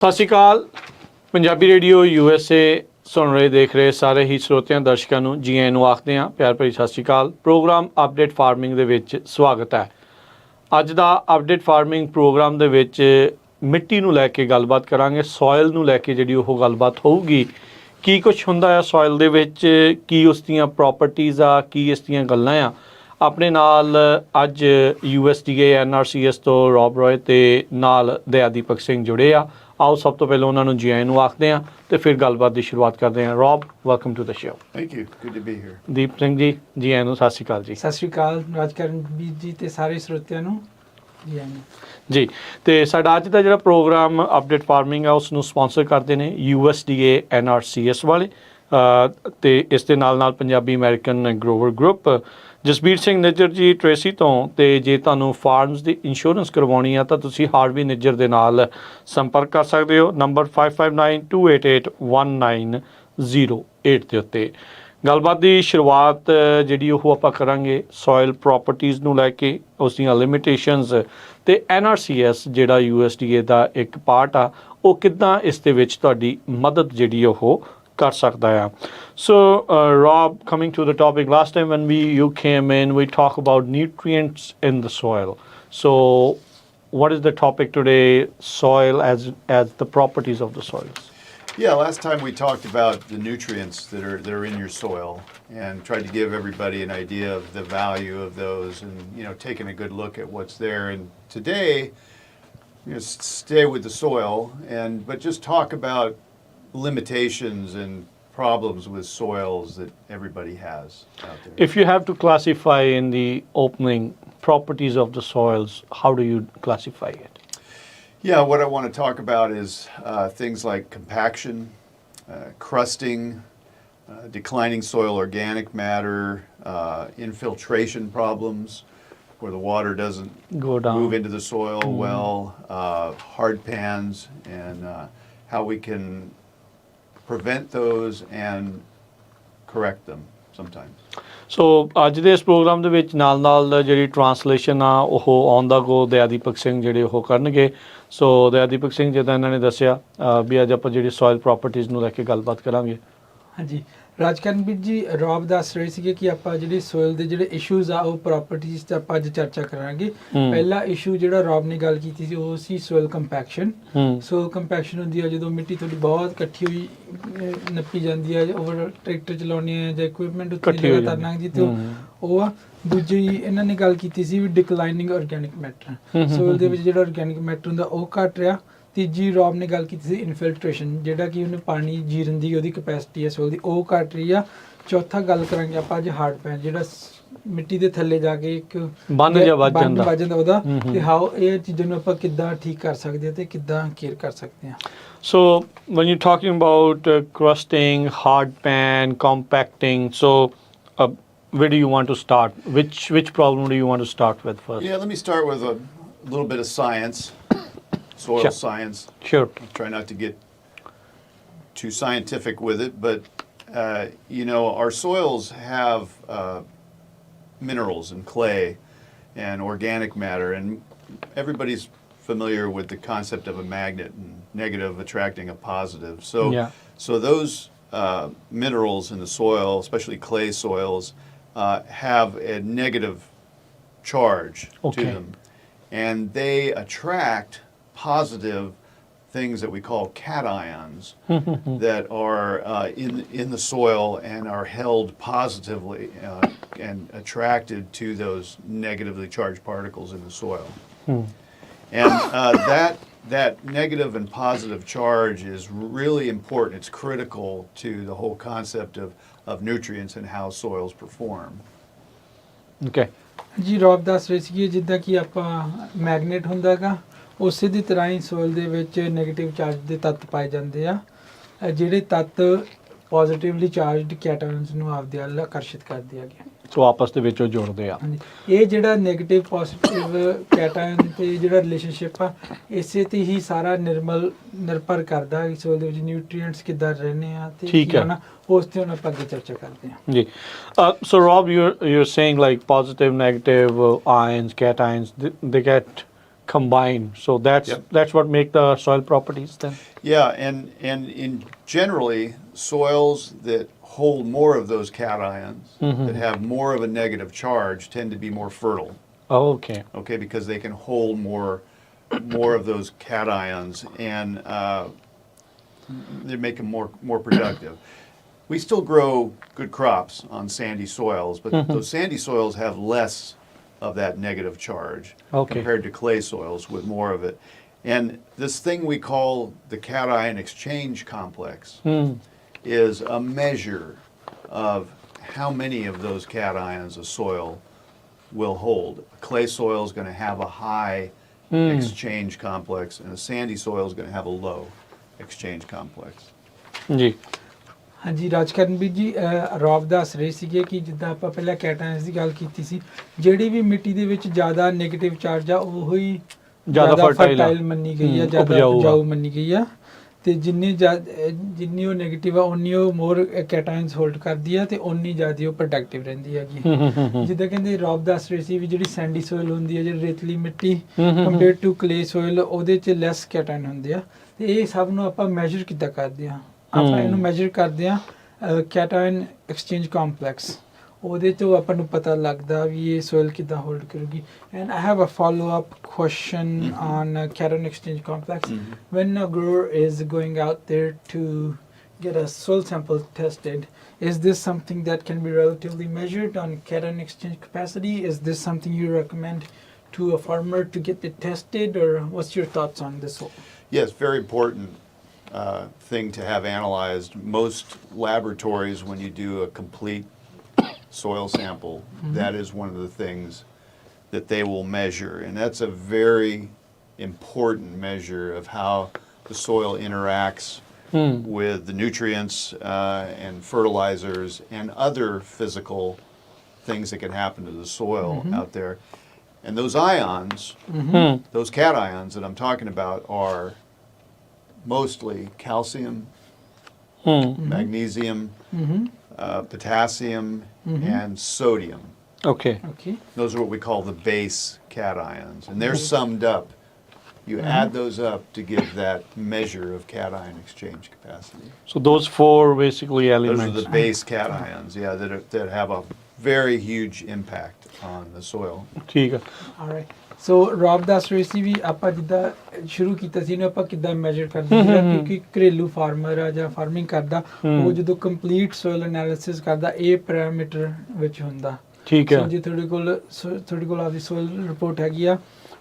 ਸਤਿ ਸ਼੍ਰੀ ਅਕਾਲ। Punjabi radio USA ਸੁਣ ਰਹੇ ਦੇਖ ਰਹੇ ਸਾਰੇ ਹੀ ਸਰੋਤਿਆਂ ਦਰਸ਼ਕਾਂ ਨੂੰ ਜੀ ਆਇਆਂ ਨੂੰ ਆਖਦੇ ਹਾਂ ਪਿਆਰ ਭਰੀ ਸਤਿ ਸ਼੍ਰੀ ਅਕਾਲ। ਪ੍ਰੋਗਰਾਮ ਅਪਡੇਟ ਫਾਰਮਿੰਗ ਦੇ ਵਿੱਚ ਸਵਾਗਤ ਹੈ। ਅੱਜ ਦਾ ਅਪਡੇਟ ਫਾਰਮਿੰਗ ਪ੍ਰੋਗਰਾਮ ਦੇ ਵਿੱਚ ਮਿੱਟੀ ਨੂੰ ਲੈ ਕੇ ਗੱਲਬਾਤ ਕਰਾਂਗੇ। ਸੋਇਲ ਨੂੰ ਲੈ ਕੇ ਜਿਹੜੀ ਉਹ ਗੱਲਬਾਤ ਹੋਊਗੀ। ਕੀ ਕੁਛ ਹੁੰਦਾ ਆ ਸੋਇਲ ਦੇ ਵਿੱਚ, ਕੀ ਉਸ ਦੀਆਂ ਪ੍ਰੋਪਰਟੀਜ਼ ਆ, ਕੀ ਇਸ ਦੀਆਂ ਗੱਲਾਂ ਆ। ਆਪਣੇ ਨਾਲ ਅੱਜ USDA NRCS ਤੋਂ ਰੌਬ ਰॉय ਤੇ ਨਾਲ ਦਯਾਦੀਪਕ ਸਿੰਘ ਜੁੜੇ ਆ। ਆਓ ਸਭ ਤੋਂ ਪਹਿਲਾਂ ਉਹਨਾਂ ਨੂੰ ਜੀ ਆਇਆਂ ਨੂੰ ਆਖਦੇ ਹਾਂ ਤੇ ਫਿਰ ਗੱਲਬਾਤ ਦੀ ਸ਼ੁਰੂਆਤ ਕਰਦੇ ਹਾਂ। Rob, welcome to the show. Thank you, good to be here. Deep Singh ji ਆਇਆਂ ਨੂੰ ਸਤਿ ਸ਼੍ਰੀ ਅਕਾਲ ਜੀ। ਸਤਿ ਸ਼੍ਰੀ ਅਕਾਲ ਰਾਜਕਰਨਵੀਰ ਜੀ ਤੇ ਸਾਰੇ ਸਰੋਤਿਆਂ ਨੂੰ ਜੀ ਆਇਆਂ ਨੂੰ ਜੀ। ਤੇ ਸਾਡਾ ਅੱਜ ਦਾ ਜਿਹੜਾ ਪ੍ਰੋਗਰਾਮ ਅਪਡੇਟ ਫਾਰਮਿੰਗ ਆ ਉਸ ਨੂੰ ਸਪਾਂਸਰ ਕਰਦੇ ਨੇ USDA NRCS ਵਾਲੇ ਤੇ ਇਸ ਦੇ ਨਾਲ ਨਾਲ ਪੰਜਾਬੀ ਅਮਰੀਕਨ ਗਰੋਵਰ ਗਰੁੱਪ, ਜਸਬੀਰ ਸਿੰਘ ਨਿੱਜਰ ਜੀ ਟ੍ਰੇਸੀ ਤੋਂ। ਤੇ ਜੇ ਤੁਹਾਨੂੰ ਫਾਰਮਸ ਦੀ ਇੰਸ਼ੋਰੈਂਸ ਕਰਵਾਉਣੀ ਆ ਤਾਂ ਤੁਸੀਂ ਹਾਰਵੀ ਨਿੱਜਰ ਦੇ ਨਾਲ ਸੰਪਰਕ ਕਰ ਸਕਦੇ ਹੋ। ਨੰਬਰ 5592881908 ਦੇ ਉੱਤੇ। ਗੱਲਬਾਤ ਦੀ ਸ਼ੁਰੂਆਤ ਜਿਹੜੀ ਉਹ ਆਪਾਂ ਕਰਾਂਗੇ ਸੋਇਲ ਪ੍ਰੋਪਰਟੀਜ਼ ਨੂੰ ਲੈ ਕੇ, ਉਸ ਦੀਆਂ ਲਿਮਿਟੇਸ਼ਨਸ ਤੇ NRCS ਜਿਹੜਾ USDA ਦਾ ਇੱਕ ਪਾਰਟ ਆ ਉਹ ਕਿੱਦਾਂ ਇਸ ਦੇ ਵਿੱਚ ਤੁਹਾਡੀ ਮਦਦ ਜਿਹੜੀ ਉਹ ਕਰ ਸਕਦਾ ਆ। So Rob, coming to the topic, last time when you came in, we talk about nutrients in the soil. So what is the topic today? Soil as the properties of the soils. Yeah, last time we talked about the nutrients that are in your soil and tried to give everybody an idea of the value of those, and taking a good look at what's there. And today, stay with the soil but just talk about limitations and problems with soils that everybody has out there. If you have to classify in the opening properties of the soils, how do you classify it? Yeah, what I want to talk about is things like compaction, crusting, declining soil organic matter, infiltration problems where the water doesn't Go down. move into the soil well, hard pans, and how we can prevent those and correct them sometimes. ਸੋ ਅੱਜ ਦੇ ਇਸ programme ਦੇ ਵਿੱਚ ਨਾਲ ਜਿਹੜੀ translation ਆ ਉਹ on the ਗੋ ਦਯਾਦੀਪਕ ਸਿੰਘ ਜਿਹੜੇ ਉਹ ਕਰਨਗੇ। ਸੋ ਦਯਾਦੀਪਕ ਸਿੰਘ ਜਿੱਦਾਂ ਇਹਨਾਂ ਨੇ ਦੱਸਿਆ ਵੀ ਅੱਜ ਆਪਾਂ ਜਿਹੜੀ ਸੋਇਲ ਪ੍ਰੋਪਰਟੀਜ਼ ਨੂੰ ਲੈ ਕੇ ਗੱਲਬਾਤ ਕਰਾਂਗੇ। ਹਾਂਜੀ, ਰਾਜਕਰਨਵੀਰ ਜੀ ਰੌਬ ਦੱਸ ਰਹੇ ਸੀਗੇ ਕਿ ਆਪਾਂ ਜਿਹੜੀ ਸੋਇਲ ਦੇ ਜਿਹੜੇ ਇਸ਼ੂਜ਼ ਆ ਉਹ ਪ੍ਰੋਪਰਟੀਜ਼ ਤੇ ਆਪਾਂ ਅੱਜ ਚਰਚਾ ਕਰਾਂਗੇ। ਪਹਿਲਾ ਇਸ਼ੂ ਜਿਹੜਾ ਰੌਬ ਨੇ ਗੱਲ ਕੀਤੀ ਸੀ ਉਹ ਸੀ ਸੋਇਲ ਕੰਪੈਕਸ਼ਨ। ਸੋਇਲ ਕੰਪੈਕਸ਼ਨ ਹੁੰਦੀ ਆ ਜਦੋਂ ਮਿੱਟੀ ਤੁਹਾਡੀ ਬਹੁਤ ਇਕੱਠੀ ਹੋਈ ਨੱਪੀ ਜਾਂਦੀ ਹੈ, ਓਵਰ ਟਰੈਕਟਰ ਚਲਾਉਣੀ ਹੈ ਜਾਂ ਇਕਵਿਪਮੈਂਟ ਉੱਤੇ ਲਗਾਤਾਰ ਲੰਘਦੀ ਤੇ ਉਹ ਆ। ਦੂਜੀ ਇਹਨਾਂ ਨੇ ਗੱਲ ਕੀਤੀ ਸੀ ਵੀ ਡਿਕਲਾਈਨਿੰਗ ਆਰਗੈਨਿਕ ਮੈਟਰ, ਸੋਇਲ ਦੇ ਵਿੱਚ ਜਿਹੜਾ ਆਰਗੈਨਿਕ ਮੈਟਰ ਹੁੰਦਾ ਉਹ ਘਟ ਰਿਹਾ। ਤੀਜੀ ਰੌਬ ਨੇ ਗੱਲ ਕੀਤੀ ਸੀ ਇਨਫਿਲਟ੍ਰੇਸ਼ਨ, ਜਿਹੜਾ ਕਿ ਉਹਨੇ ਪਾਣੀ ਜੀਰਨ ਦੀ ਉਹਦੀ ਕਪੈਸਿਟੀ ਹੈ ਸੋਇਲ ਦੀ ਉਹ ਘਟ ਰਹੀ ਆ। ਚੌਥਾ ਗੱਲ ਕਰਾਂਗੇ ਆਪਾਂ ਅੱਜ ਹਾਰਡ ਪੈਨ, ਜਿਹੜਾ ਮਿੱਟੀ ਦੇ ਥੱਲੇ ਜਾ ਕੇ ਇੱਕ ਵੱਜ ਜਾਂਦਾ ਉਹਦਾ, ਤੇ ਹਾਓ ਇਹ ਚੀਜ਼ਾਂ ਨੂੰ ਆਪਾਂ ਕਿੱਦਾਂ ਠੀਕ ਕਰ ਸਕਦੇ ਹਾਂ ਤੇ ਕਿੱਦਾਂ ਕੇਅਰ ਕਰ ਸਕਦੇ ਹਾਂ। So when you're talking about crusting, hard pan, compacting, so where do you want to start? Which problem do you want to start with first? Yeah, let me start with a little bit of science, soil science. Sure. I'll try not to get too scientific with it, but our soils have minerals and clay and organic matter, and everybody's familiar with the concept of a magnet and negative attracting a positive. So those minerals in the soil, especially clay soils, have a negative charge to them, and they attract positive things that we call cations that are in the soil and are held positively and attracted to those negatively charged particles in the soil. And that negative and positive charge is really important. It's critical to the whole concept of nutrients and how soils perform. Okay. ਜੀ ਰੌਬ ਦੱਸ ਰਹੇ ਸੀ ਜਿੱਦਾਂ ਕਿ ਆਪਾਂ magnet ਹੁੰਦਾ ਗਾ ਉਸੇ ਦੀ ਤਰ੍ਹਾਂ ਹੀ ਸੋਇਲ ਦੇ ਵਿੱਚ ਨੈਗੇਟਿਵ ਚਾਰਜ ਦੇ ਤੱਤ ਪਾਏ ਜਾਂਦੇ ਆ, ਜਿਹੜੇ ਤੱਤ ਪੋਜ਼ਿਟਿਵਲੀ ਚਾਰਜਡ ਕੈਟਾਇਨਸ ਨੂੰ ਆਪਦੇ ਵੱਲ ਆਕਰਸ਼ਿਤ ਕਰਦੇ ਹੈਗੇ। ਸੋ ਆਪਸ ਦੇ ਵਿੱਚ ਉਹ ਜੋੜਦੇ ਆ। ਹਾਂਜੀ, ਇਹ ਜਿਹੜਾ ਨੈਗੇਟਿਵ ਪੋਜ਼ਿਟਿਵ ਕੈਟਾਇਨ ਤੇ ਜਿਹੜਾ ਰਿਲੇਸ਼ਨਸ਼ਿਪ ਆ ਇਸੇ ਤੇ ਹੀ ਸਾਰਾ ਨਿਰਭਰ ਕਰਦਾ ਕਿ ਸੋਇਲ ਦੇ ਵਿੱਚ ਨਿਊਟ੍ਰੀਐਂਟਸ ਕਿੱਦਾਂ ਰਹਿੰਦੇ ਆ ਤੇ ਠੀਕ ਹੈ ਉਸ ਤੇ ਹੁਣ ਆਪਾਂ ਅੱਗੇ ਚਰਚਾ ਕਰਦੇ ਹਾਂ ਜੀ। So Rob, you're saying like positive, negative ions, cations, they get combine. So that's what make the soil properties then. Yeah, and in generally soils that hold more of those cations, that have more of a negative charge, tend to be more fertile. Oh, okay. Okay, because they can hold more of those cations, and they make them more productive. We still grow good crops on sandy soils, but those sandy soils have less of that negative charge compared to clay soils with more of it. And this thing we call the cation exchange complex is a measure of how many of those cations a soil will hold. A clay soil is going to have a high exchange complex, and a sandy soil is going to have a low exchange complex. जी ਹਾਂਜੀ ਰਾਜਕਰਨ ਵੀਰ ਜੀ ਰੌਬ ਦੱਸ ਰਹੇ ਸੀਗੇ ਕਿ ਜਿੱਦਾਂ ਆਪਾਂ ਪਹਿਲਾਂ ਕੈਟਾਇਨਸ ਦੀ ਗੱਲ ਕੀਤੀ ਸੀ, ਜਿਹੜੀ ਵੀ ਮਿੱਟੀ ਦੇ ਵਿੱਚ ਜ਼ਿਆਦਾ ਨੈਗੇਟਿਵ ਚਾਰਜ ਆ ਉਹ ਹੀ ਜ਼ਿਆਦਾ ਫਰਟਾਈਲ ਮੰਨੀ ਗਈ ਆ, ਜ਼ਿਆਦਾ ਉਪਜਾਊ ਮੰਨੀ ਗਈ ਆ, ਤੇ ਜਿੰਨੀ ਉਹ ਨੈਗੇਟਿਵ ਆ ਉਨੀ ਉਹ ਮੋਰ ਕੈਟਾਇਨਸ ਹੋਲਡ ਕਰਦੀ ਆ ਤੇ ਉਨੀ ਜ਼ਿਆਦਾ ਉਹ ਪ੍ਰੋਡਕਟਿਵ ਰਹਿੰਦੀ ਹੈਗੀ। ਜਿੱਦਾਂ ਕਹਿੰਦੇ ਰੌਬ ਦੱਸ ਰਹੇ ਸੀ ਵੀ ਜਿਹੜੀ ਸੈਂਡੀ ਸੋਇਲ ਹੁੰਦੀ ਹੈ, ਜਿਹੜੀ ਰੇਤਲੀ ਮਿੱਟੀ ਕੰਪੇਅਰ ਟੂ ਕਲੇ ਸੋਇਲ, ਉਹਦੇ 'ਚ ਲੈਸ ਕੈਟਾਇਨ ਹੁੰਦੇ ਆ, ਤੇ ਇਹ ਸਭ ਨੂੰ ਆਪਾਂ ਮੈਜਰ ਕਿੱਦਾਂ ਕਰਦੇ ਆ? ਆਪਾਂ ਇਹਨੂੰ ਮੈਜਰ ਕਰਦੇ ਆ ਕੈਟਾਇਨ ਐਕਸਚੇਂਜ ਕੰਪਲੈਕਸ, ਉਹਦੇ ਤੋਂ ਆਪਾਂ ਨੂੰ ਪਤਾ ਲੱਗਦਾ ਵੀ ਇਹ ਸੋਇਲ ਕਿੱਦਾਂ ਹੋਲਡ ਕਰੂਗੀ। And I have a follow up question on cation exchange complex. When a grower is going out there to get a soil sample tested, is this something that can be relatively measured on cation exchange capacity? Is this something you recommend to a farmer to get it tested, or what's your thoughts on this whole? Yes, very important thing to have analyzed. Most laboratories, when you do a complete soil sample, that is one of the things that they will measure, and that's a very important measure of how the soil interacts with the nutrients and fertilizers and other physical things that can happen to the soil out there. And those ions, those cations that I'm talking about, are mostly calcium, magnesium, potassium, and sodium. okay Those are what we call the base cations, and they're summed up. You add those up to give that measure of cation exchange capacity. so those four basically elements. Those are the base cations, yeah, that have a very huge impact on the soil. ਠੀਕ ਆ। Alright. ਸੋ ਰੌਬ ਦੱਸ ਰਹੇ ਸੀ ਵੀ ਆਪਾਂ ਜਿੱਦਾਂ ਸ਼ੁਰੂ ਕੀਤਾ ਸੀ ਇਹਨੂੰ ਆਪਾਂ ਕਿੱਦਾਂ ਮੈਜਰ ਕਰਦੇ ਹਾਂ, ਕਿਉਂਕਿ ਘਰੇਲੂ ਫਾਰਮਰ ਆ ਜਾਂ ਫਾਰਮਿੰਗ ਕਰਦਾ ਉਹ ਜਦੋਂ ਕੰਪਲੀਟ ਸੋਇਲ ਐਨਾਲਿਸਿਸ ਕਰਦਾ ਇਹ ਪੈਰਾਮੀਟਰ ਵਿੱਚ ਹੁੰਦਾ। ਠੀਕ ਹੈ। ਜੇ ਤੁਹਾਡੇ ਕੋਲ ਆਪਦੀ ਸੋਇਲ ਰਿਪੋਰਟ ਹੈਗੀ ਆ,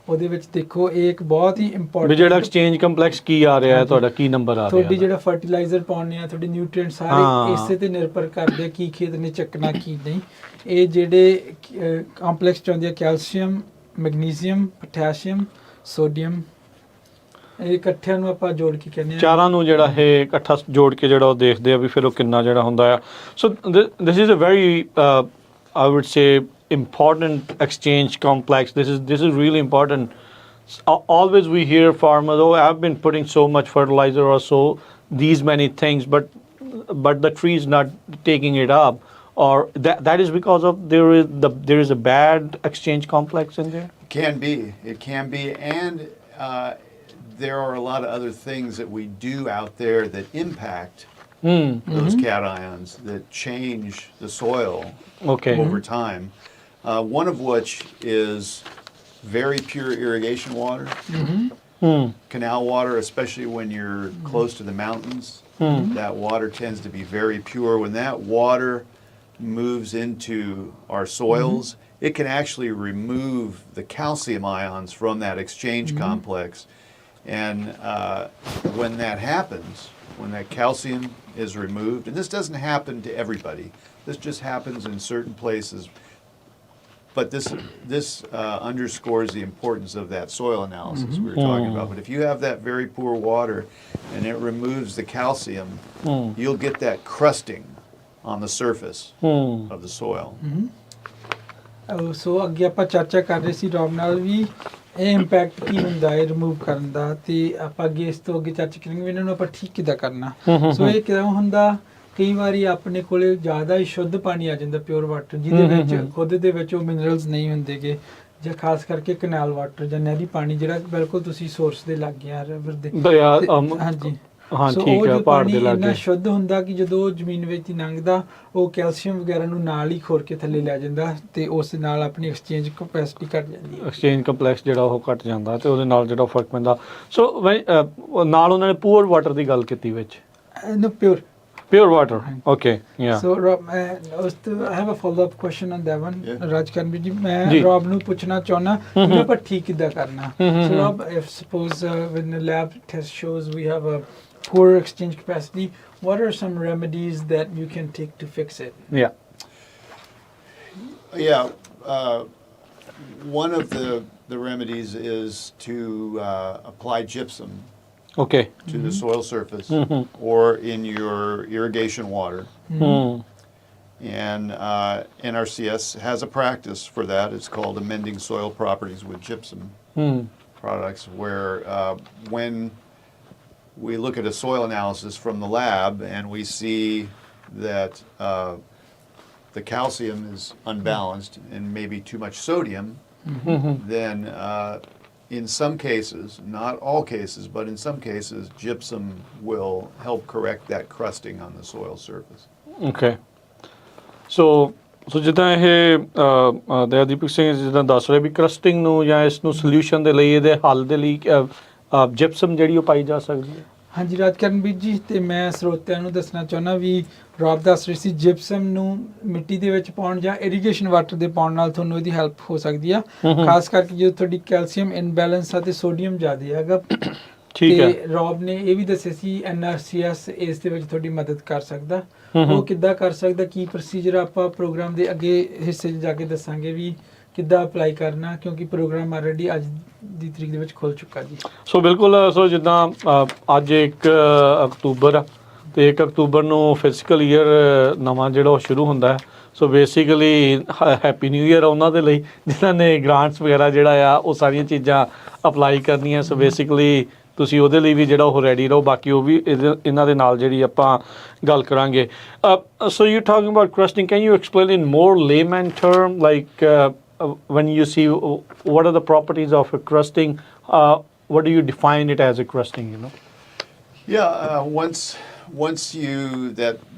ਉਹਦੇ ਵਿੱਚ ਦੇਖੋ ਇਹ ਇੱਕ ਬਹੁਤ ਹੀ ਵੀ ਇੰਪੋਰਟੈਂਟ ਜਿਹੜਾ ਐਕਸਚੇਂਜ ਕੰਪਲੈਕਸ ਕੀ ਆ ਰਿਹਾ ਹੈ, ਤੁਹਾਡਾ ਕੀ ਨੰਬਰ ਆ ਰਿਹਾ ਤੁਹਾਡੀ ਜਿਹੜਾ ਫਰਟੀਲਾਈਜ਼ਰ ਪਾਉਣੇ ਆ, ਤੁਹਾਡੇ ਨਿਊਟ੍ਰੀਐਂਟ ਸਾਰੇ ਇਸੇ ਤੇ ਨਿਰਭਰ ਕਰਦੇ ਆ ਕੀ ਖੇਤ ਨੇ ਚੱਕਣਾ ਕੀ ਨਹੀਂ। ਇਹ ਜਿਹੜੇ ਕੰਪਲੈਕਸ ਚ ਆਉਂਦੇ ਆ ਕੈਲਸ਼ੀਅਮ, ਮੈਗਨੀਜ਼ੀਅਮ, ਪੋਟਾਸ਼ੀਅਮ, ਸੋਡੀਅਮ, ਇਹ ਇਕੱਠਿਆਂ ਨੂੰ ਆਪਾਂ ਜੋੜ ਕੇ ਕਹਿੰਦੇ ਆ। ਚਾਰਾਂ ਨੂੰ ਜਿਹੜਾ ਇਹ ਇਕੱਠਾ ਜੋੜ ਕੇ ਜਿਹੜਾ ਉਹ ਦੇਖਦੇ ਆ ਵੀ ਫਿਰ ਉਹ ਕਿੰਨਾ ਜਿਹੜਾ ਹੁੰਦਾ ਆ। So this is a very I would say important exchange complex. This is really important. Always we hear farmers, oh, I've been putting so much fertilizer or so these many things, but the tree is not taking it up, or that is because of there is a bad exchange complex in there. It can be, and there are a lot of other things that we do out there that impact those cations that change the soil over time. One of which is very pure irrigation water, canal water, especially when you're close to the mountains. That water tends to be very pure. When that water moves into our soils, it can actually remove the calcium ions from that exchange complex. And when that happens, when that calcium is removed, and this doesn't happen to everybody, this just happens in certain places, but this underscores the importance of that soil analysis we were talking about. But if you have that very poor water and it removes the calcium, you'll get that crusting on the surface of the soil. ਸੋ ਅੱਗੇ ਆਪਾਂ ਚਰਚਾ ਕਰ ਰਹੇ ਸੀ ਰੌਬ ਨਾਲ ਵੀ ਇਹ impact ਕੀ ਹੁੰਦਾ ਹੈ remove ਕਰਨ ਦਾ, ਤੇ ਆਪਾਂ ਅੱਗੇ ਇਸ ਤੋਂ ਅੱਗੇ ਚਰਚਾ ਕਰਾਂਗੇ ਵੀ ਇਹਨਾਂ ਨੂੰ ਆਪਾਂ ਠੀਕ ਕਿੱਦਾਂ ਕਰਨਾ। ਸੋ ਇਹ ਕਿਵੇਂ ਹੁੰਦਾ, ਕਈ ਵਾਰੀ ਆਪਣੇ ਕੋਲੇ ਜ਼ਿਆਦਾ ਹੀ ਸ਼ੁੱਧ ਪਾਣੀ ਆ ਜਾਂਦਾ, ਪਿਓਰ ਵਾਟਰ, ਜਿਹਦੇ ਵਿੱਚ ਖੁਦ ਦੇ ਵਿੱਚ ਉਹ ਮਿਨਰਲਸ ਨਹੀਂ ਹੁੰਦੇਗੇ, ਜਾਂ ਖਾਸ ਕਰਕੇ ਕਨਾਲ ਵਾਟਰ ਜਾਂ ਨਹਿਰੀ ਪਾਣੀ ਜਿਹੜਾ ਬਿਲਕੁਲ ਤੁਸੀਂ ਸੋਰਸ ਦੇ ਲਾਗੇ ਆ ਰਿਵਰ ਦੇ ਦਰਿਆ ਤੇ ਹਾਂਜੀ ਹਾਂ ਸੋ ਠੀਕ ਉਹ ਹੈ, ਜੋ ਪਹਾੜ ਪਾਣੀ ਦੇ ਇੰਨਾ ਲਾਗੇ। ਸ਼ੁੱਧ ਹੁੰਦਾ ਕਿ ਜਦੋਂ ਉਹ ਜ਼ਮੀਨ ਵਿੱਚ ਹੀ ਲੰਘਦਾ ਉਹ ਕੈਲਸ਼ੀਅਮ ਵਗੈਰਾ ਨੂੰ ਨਾਲ ਹੀ ਖੋਰ ਕੇ ਥੱਲੇ ਲੈ ਜਾਂਦਾ ਤੇ ਉਸ ਦੇ ਨਾਲ ਆਪਣੀ ਐਕਸਚੇਂਜ ਕਪੈਸਿਟੀ ਘਟ ਜਾਂਦੀ ਹੈ। ਐਕਸਚੇਂਜ ਕੰਪਲੈਕਸ ਜਿਹੜਾ ਉਹ ਘਟ ਜਾਂਦਾ ਤੇ ਉਹਦੇ ਨਾਲ ਜਿਹੜਾ ਫਰਕ ਪੈਂਦਾ। ਸੋ ਨਾਲ ਉਹਨਾਂ ਨੇ ਪੂਅਰ ਵਾਟਰ ਦੀ ਗੱਲ ਕੀਤੀ ਵਿੱਚ। ਨੋ pure pure water okay yeah so ਰੋਬ I have a follow up question on that one ਰਾਜਕਰਨਵੀਰ ਜੀ ਮੈਂ ਜੀ। ਰੋਬ ਨੂੰ ਪੁੱਛਣਾ ਚਾਹੁੰਦਾ ਕਿ ਆਪਾਂ ਠੀਕ ਕਿੱਦਾਂ ਕਰਨਾ ਸੋ ਰੋਬ if suppose when the lab test shows we have a poor exchange capacity what are some remedies that you can take to fix it? Yeah. One of the remedies is to apply gypsum okay to the soil surface or in your irrigation water. And NRCS has a practice for that. It's called amending soil properties with gypsum products, where when we look at a soil analysis from the lab and we see that the calcium is unbalanced and maybe too much sodium, then in some cases, not all cases, but in some cases, gypsum will help correct that crusting on the soil surface. Okay so ਜਿੱਦਾਂ ਇਹ ਦयादीपक ਸਿੰਘ ਜਿੱਦਾਂ ਦੱਸ ਰਹੇ ਵੀ ਕਰਸਟਿੰਗ ਨੂੰ ਜਾਂ ਇਸ ਨੂੰ solution ਦੇ ਲਈ ਇਹਦੇ ਹੱਲ ਦੇ ਲਈ ਜਿਪਸਮ ਜਿਹੜੀ ਉਹ ਪਾਈ ਜਾ ਸਕਦੀ ਹੈ। ਹਾਂਜੀ ਰਾਜਕਰਨਵੀਰ ਜੀ ਤੇ ਮੈਂ ਸਰੋਤਿਆਂ ਨੂੰ ਦੱਸਣਾ ਚਾਹੁੰਦਾ ਵੀ ਰੋਬ ਦੱਸ ਰਹੀ ਸੀ ਜਿਪਸਮ ਨੂੰ ਮਿੱਟੀ ਦੇ ਵਿੱਚ ਪਾਉਣ ਜਾਂ ਇਰੀਗੇਸ਼ਨ ਵਾਟਰ ਦੇ ਪਾਉਣ ਨਾਲ ਤੁਹਾਨੂੰ ਇਹਦੀ ਹੈਲਪ ਹੋ ਸਕਦੀ ਆ ਖਾਸ ਕਰਕੇ ਜਦੋਂ ਤੁਹਾਡੀ ਕੈਲਸ਼ੀਅਮ ਇਨਬੈਲੈਂਸ ਆ ਤੇ ਸੋਡੀਅਮ ਜ਼ਿਆਦਾ ਹੈਗਾ ਠੀਕ ਹੈ। ਤੇ ਰੋਬ ਨੇ ਇਹ ਵੀ ਦੱਸਿਆ ਸੀ NRCS ਇਸ ਦੇ ਵਿੱਚ ਤੁਹਾਡੀ ਮਦਦ ਕਰ ਸਕਦਾ ਉਹ ਕਿੱਦਾਂ ਕਰ ਸਕਦਾ ਕੀ ਪ੍ਰੋਸੀਜਰ ਆਪਾਂ ਪ੍ਰੋਗਰਾਮ ਦੇ ਅੱਗੇ ਹਿੱਸੇ 'ਚ ਜਾ ਕੇ ਦੱਸਾਂਗੇ ਵੀ ਕਿੱਦਾਂ ਅਪਲਾਈ ਕਰਨਾ ਕਿਉਂਕਿ ਪ੍ਰੋਗਰਾਮ ਆਲਰੇਡੀ ਅੱਜ ਦੀ ਤਰੀਕ ਦੇ ਵਿੱਚ ਖੁੱਲ ਚੁੱਕਾ ਜੀ। ਸੋ ਬਿਲਕੁਲ ਸੋ ਜਿੱਦਾਂ ਅੱਜ 1 ਅਕਤੂਬਰ ਆ ਤੇ 1 ਅਕਤੂਬਰ ਨੂੰ ਫਿਜ਼ੀਕਲ ਈਅਰ ਨਵਾਂ ਜਿਹੜਾ ਉਹ ਸ਼ੁਰੂ ਹੁੰਦਾ ਹੈ। So basically happy new year ਉਹਨਾਂ ਦੇ ਲਈ ਜਿਨ੍ਹਾਂ ਨੇ ਗ੍ਰਾਂਟਸ ਵਗੈਰਾ ਜਿਹੜਾ ਆ ਉਹ ਸਾਰੀਆਂ ਚੀਜ਼ਾਂ ਅਪਲਾਈ ਕਰਨੀਆਂ। ਸੋ ਬੇਸਿਕਲੀ ਤੁਸੀਂ ਉਹਦੇ ਲਈ ਵੀ ਜਿਹੜਾ ਉਹ ਰੈਡੀ ਰਹੋ ਬਾਕੀ ਉਹ ਵੀ ਇਹਨਾਂ ਦੇ ਨਾਲ ਜਿਹੜੀ ਆਪਾਂ ਗੱਲ ਕਰਾਂਗੇ। So you talking about crusting can you explain in more layman term like when you see what are the properties of a crusting, what do you define it as a crusting, you know? Yeah, once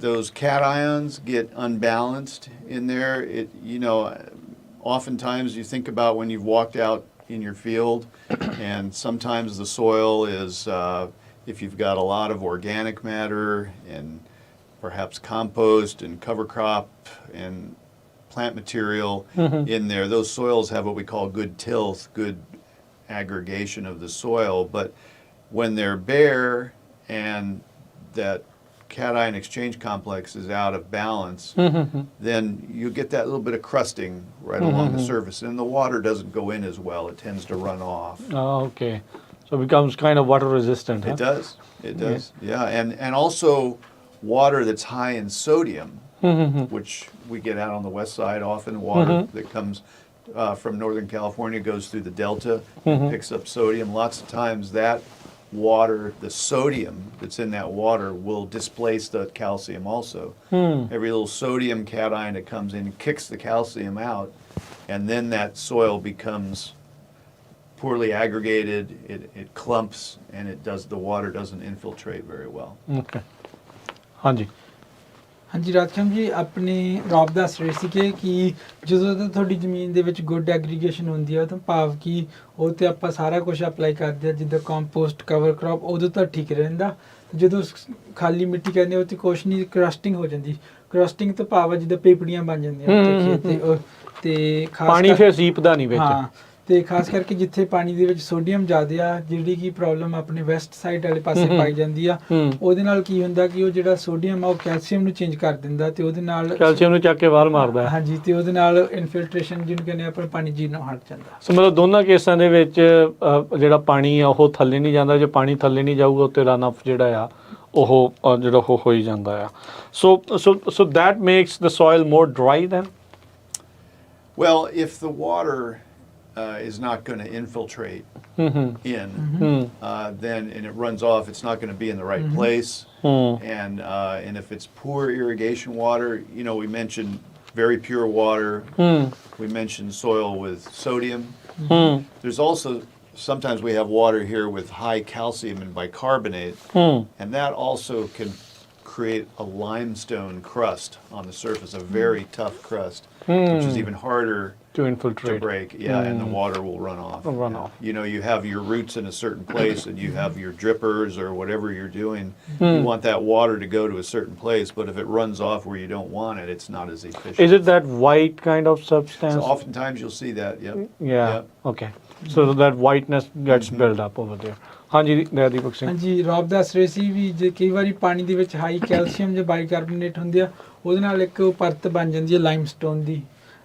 those cations get unbalanced in there, oftentimes you think about when you've walked out in your field, and sometimes the soil is, if you've got a lot of organic matter and perhaps compost and cover crop and plant material in there. Those soils have what we call good tilth, good aggregation of the soil. But when they're bare and that cation exchange complex is out of balance, then you get that little bit of crusting right along the surface. And the water doesn't go in as well. It tends to run off. Oh, okay. So it becomes kind of water resistant, huh? It does. It does. Yeah. And also water that's high in sodium, which we get out on the west side often, water that comes from Northern California, goes through the Delta, picks up sodium. Lots of times that water, the sodium that's in that water will displace the calcium also. Every little sodium cation that comes in kicks the calcium out, and then that soil becomes poorly aggregated, it clumps, and the water doesn't infiltrate very well. Okay. ਹਾਂਜੀ ਹਾਂਜੀ ਰਾਜਕਮ ਜੀ ਆਪਣੇ ਰੋਬ ਦੱਸ ਰਹੇ ਸੀਗੇ ਕਿ ਜਦੋਂ ਤੱਕ ਤੁਹਾਡੀ ਜ਼ਮੀਨ ਦੇ ਵਿੱਚ ਗੁੱਡ ਐਗਰੀਗੇਸ਼ਨ ਹੁੰਦੀ ਆ ਤਾਂ ਭਾਵ ਕਿ ਉਹ ਤੇ ਆਪਾਂ ਸਾਰਾ ਕੁਝ ਅਪਲਾਈ ਕਰਦੇ ਆ ਜਿੱਦਾਂ ਕੰਪੋਸਟ ਕਵਰ ਕ੍ਰੌਪ ਉਦੋਂ ਤਾਂ ਠੀਕ ਰਹਿੰਦਾ ਜਦੋਂ ਖਾਲੀ ਮਿੱਟੀ ਕਹਿੰਦੇ ਉਹ ਤੇ ਕੁਛ ਨਹੀਂ ਕਰਸਟਿੰਗ ਹੋ ਜਾਂਦੀ ਕਰਸਟਿੰਗ ਤੋਂ ਭਾਵ ਜਿੱਦਾਂ ਪੇਪੜੀਆਂ ਬਣ ਜਾਂਦੀਆਂ ਖੇਤ ਤੇ ਖਾਸ ਪਾਣੀ ਫਿਰ ਸੀਪਦਾ ਨਹੀਂ ਵਿੱਚ ਹਾਂ ਤੇ ਖਾਸ ਕਰਕੇ ਜਿੱਥੇ ਪਾਣੀ ਦੇ ਵਿੱਚ ਸੋਡੀਅਮ ਜ਼ਿਆਦਾ ਆ ਜਿਹੜੀ ਕਿ ਪ੍ਰੋਬਲਮ ਆਪਣੇ ਵੈਸਟ ਸਾਈਡ ਵਾਲੇ ਪਾਸੇ ਪਾਈ ਜਾਂਦੀ ਆ ਉਹਦੇ ਨਾਲ ਕੀ ਹੁੰਦਾ ਕਿ ਉਹ ਜਿਹੜਾ ਸੋਡੀਅਮ ਆ ਉਹ ਕੈਲਸ਼ੀਅਮ ਨੂੰ ਚੇਂਜ ਕਰ ਦਿੰਦਾ ਤੇ ਉਹਦੇ ਨਾਲ ਕੈਲਸ਼ੀਅਮ ਨੂੰ ਚੱਕ ਕੇ ਬਾਹਰ ਮਾਰਦਾ ਹਾਂਜੀ ਤੇ ਉਹਦੇ ਨਾਲ ਇਨਫਿਲਟ੍ਰੇਸ਼ਨ ਜਿਹਨੂੰ ਕਹਿੰਦੇ ਆਪਾਂ ਪਾਣੀ ਜੀਰਨੋਂ ਹਟ ਜਾਂਦਾ ਸੋ ਮਤਲਬ ਦੋਨਾਂ ਕੇਸਾਂ ਦੇ ਵਿੱਚ ਜਿਹੜਾ ਪਾਣੀ ਆ ਉਹ ਥੱਲੇ ਨਹੀਂ ਜਾਂਦਾ ਜੇ ਪਾਣੀ ਥੱਲੇ ਨਹੀਂ ਜਾਊਗਾ ਉੱਤੇ ਰਨ ਆਫ ਜਿਹੜਾ ਆ ਉਹ ਜਿਹੜਾ ਉਹ ਹੋਈ ਜਾਂਦਾ ਆ so that makes the soil more dry than Well, if the water is not going to infiltrate in, then and it runs off, it's not going to be in the right place. And if it's poor irrigation water, we mentioned very pure water. We mentioned soil with sodium. There's also, sometimes we have water here with high calcium and bicarbonate, and that also can create a limestone crust on the surface, a very tough crust, which is even harder To to infiltrate. break. Yeah, and the water will run off. Will run Yeah. off. You know, you have your roots in a certain place, and you have your drippers or whatever you're doing. You want that water to go to a certain place, but if it runs off where you don't want it, it's not as efficient. Is it that white kind of So substance? oftentimes you'll see that. Yep. Yeah. Yep. Okay. So that whiteness gets built up over there. ਹਾਂਜੀ ਦੀਪਕ ਸਿੰਘ ਹਾਂਜੀ ਰੌਬ ਦੱਸ ਰਹੇ ਸੀ ਵੀ ਜੇ ਕਈ ਵਾਰੀ ਪਾਣੀ ਦੇ ਵਿੱਚ ਹਾਈ ਕੈਲਸ਼ੀਅਮ ਜਾਂ ਬਾਈਕਾਰਬੋਨੇਟ ਹੁੰਦੇ ਆ ਉਹਦੇ ਨਾਲ ਇੱਕ ਪਰਤ ਬਣ ਜਾਂਦੀ ਹੈ ਲਾਈਮਸਟੋਨ ਦੀ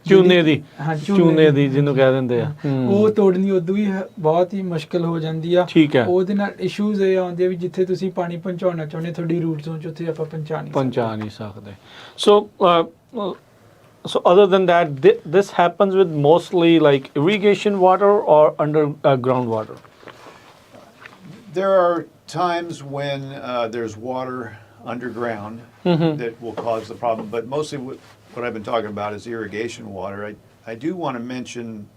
ਚੂਨੇ ਦੀ ਹਾਂ ਚੂਨੇ ਦੀ ਜਿਹਨੂੰ ਕਹਿ ਦਿੰਦੇ ਆ ਉਹ ਤੋੜਨੀ ਉਦੋਂ ਵੀ ਬਹੁਤ ਹੀ ਮੁਸ਼ਕਲ ਹੋ ਜਾਂਦੀ ਆ ਠੀਕ ਹੈ ਉਹਦੇ ਨਾਲ ਇਸ਼ੂਜ਼ ਇਹ ਆਉਂਦੇ ਆ ਵੀ ਜਿੱਥੇ ਤੁਸੀਂ ਪਾਣੀ ਪਹੁੰਚਾਉਣਾ ਚਾਹੁੰਦੇ ਤੁਹਾਡੀ ਰੂਟ ਜ਼ੋਨ ਚ ਉੱਥੇ ਆਪਾਂ ਪਹੁੰਚਾ ਨਹੀਂ ਸਕਦੇ so other than that this happens with mostly like irrigation water or underground water. There are times when there's water underground that will cause the problem, but mostly what I've been talking about is irrigation water. I do want to mention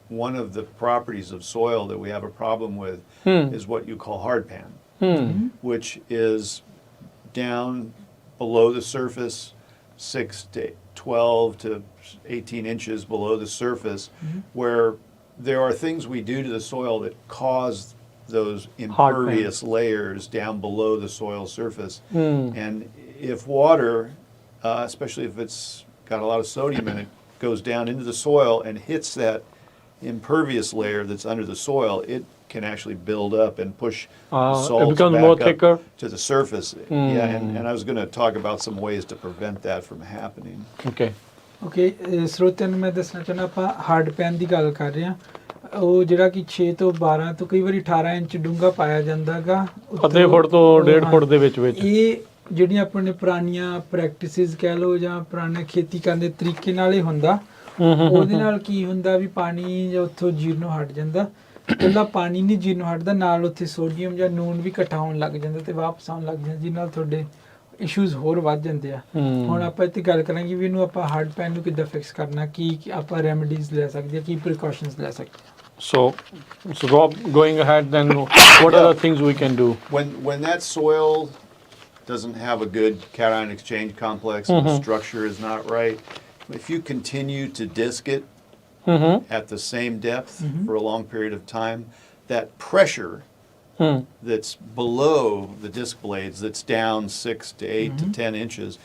one of the properties of soil that we have a problem with is what you call hardpan, which is down below the surface 6 to 12 to 18 inches below the surface, where there are things we do to the soil that cause those impervious layers down below the soil surface. And if water, especially if it's got a lot of sodium in it, goes down into the soil and hits that impervious layer that's under the soil, it can actually build up and push salts it becomes back more up thicker to the surface. Yeah, and I was going to talk about some ways to prevent that from happening. okay okay ਸਰੋਤਿਆਂ ਨੂੰ ਮੈਂ ਦੱਸਣਾ ਚਾਹੁੰਦਾ ਆਪਾਂ hard PAN ਦੀ ਗੱਲ ਕਰ ਰਹੇ ਹਾਂ ਉਹ ਜਿਹੜਾ ਕਿ 6 ਤੋਂ 12 ਤੋਂ ਕਈ ਵਾਰੀ 18 ਇੰਚ ਡੂੰਘਾ ਪਾਇਆ ਜਾਂਦਾਗਾ ਅੱਧੇ ਫੁੱਟ ਤੋਂ 1.5 ਫੁੱਟ ਦੇ ਵਿੱਚ ਇਹ ਜਿਹੜੀਆਂ ਆਪਣੇ ਪੁਰਾਣੀਆਂ ਪ੍ਰੈਕਟਿਸਿਸ ਕਹਿ ਲਓ ਜਾਂ ਪੁਰਾਣਾ ਖੇਤੀ ਕਰਨ ਦੇ ਤਰੀਕੇ ਨਾਲ ਹੀ ਹੁੰਦਾ ਉਹਦੇ ਨਾਲ ਕੀ ਹੁੰਦਾ ਵੀ ਪਾਣੀ ਜਾਂ ਉੱਥੋਂ ਜੀਰਨੋਂ ਹਟ ਜਾਂਦਾ ਇਕੱਲਾ ਪਾਣੀ ਨਹੀਂ ਜੀਰਨੋਂ ਹਟਦਾ ਨਾਲ ਉੱਥੇ ਸੋਡੀਅਮ ਜਾਂ ਨੂਨ ਵੀ ਇਕੱਠਾ ਹੋਣ ਲੱਗ ਜਾਂਦਾ ਤੇ ਵਾਪਸ ਆਉਣ ਲੱਗ ਜਾਂਦਾ ਜਿਹਦੇ ਨਾਲ ਤੁਹਾਡੇ ਇਸ਼ੂਜ਼ ਹੋਰ ਵੱਧ ਜਾਂਦੇ ਆ ਹੁਣ ਆਪਾਂ ਇੱਥੇ ਗੱਲ ਕਰਾਂਗੇ ਵੀ ਇਹਨੂੰ ਆਪਾਂ ਹਾਰਡ ਪੈਨ ਨੂੰ ਕਿੱਦਾਂ ਫਿਕਸ ਕਰਨਾ ਕੀ ਆਪਾਂ ਰੈਮਡੀਜ਼ ਲੈ ਸਕਦੇ ਆ ਕੀ ਪ੍ਰੀਕਾਸ਼ਨਸ ਲੈ ਸਕਦੇ ਆ so Rob, going ahead then what are the things we can do When that soil doesn't have a good cation exchange complex and the structure is not right, if you continue to disc it at the same depth for a long period of time, that pressure that's below the disc blades, that's down 6 to 8 to 10 inches,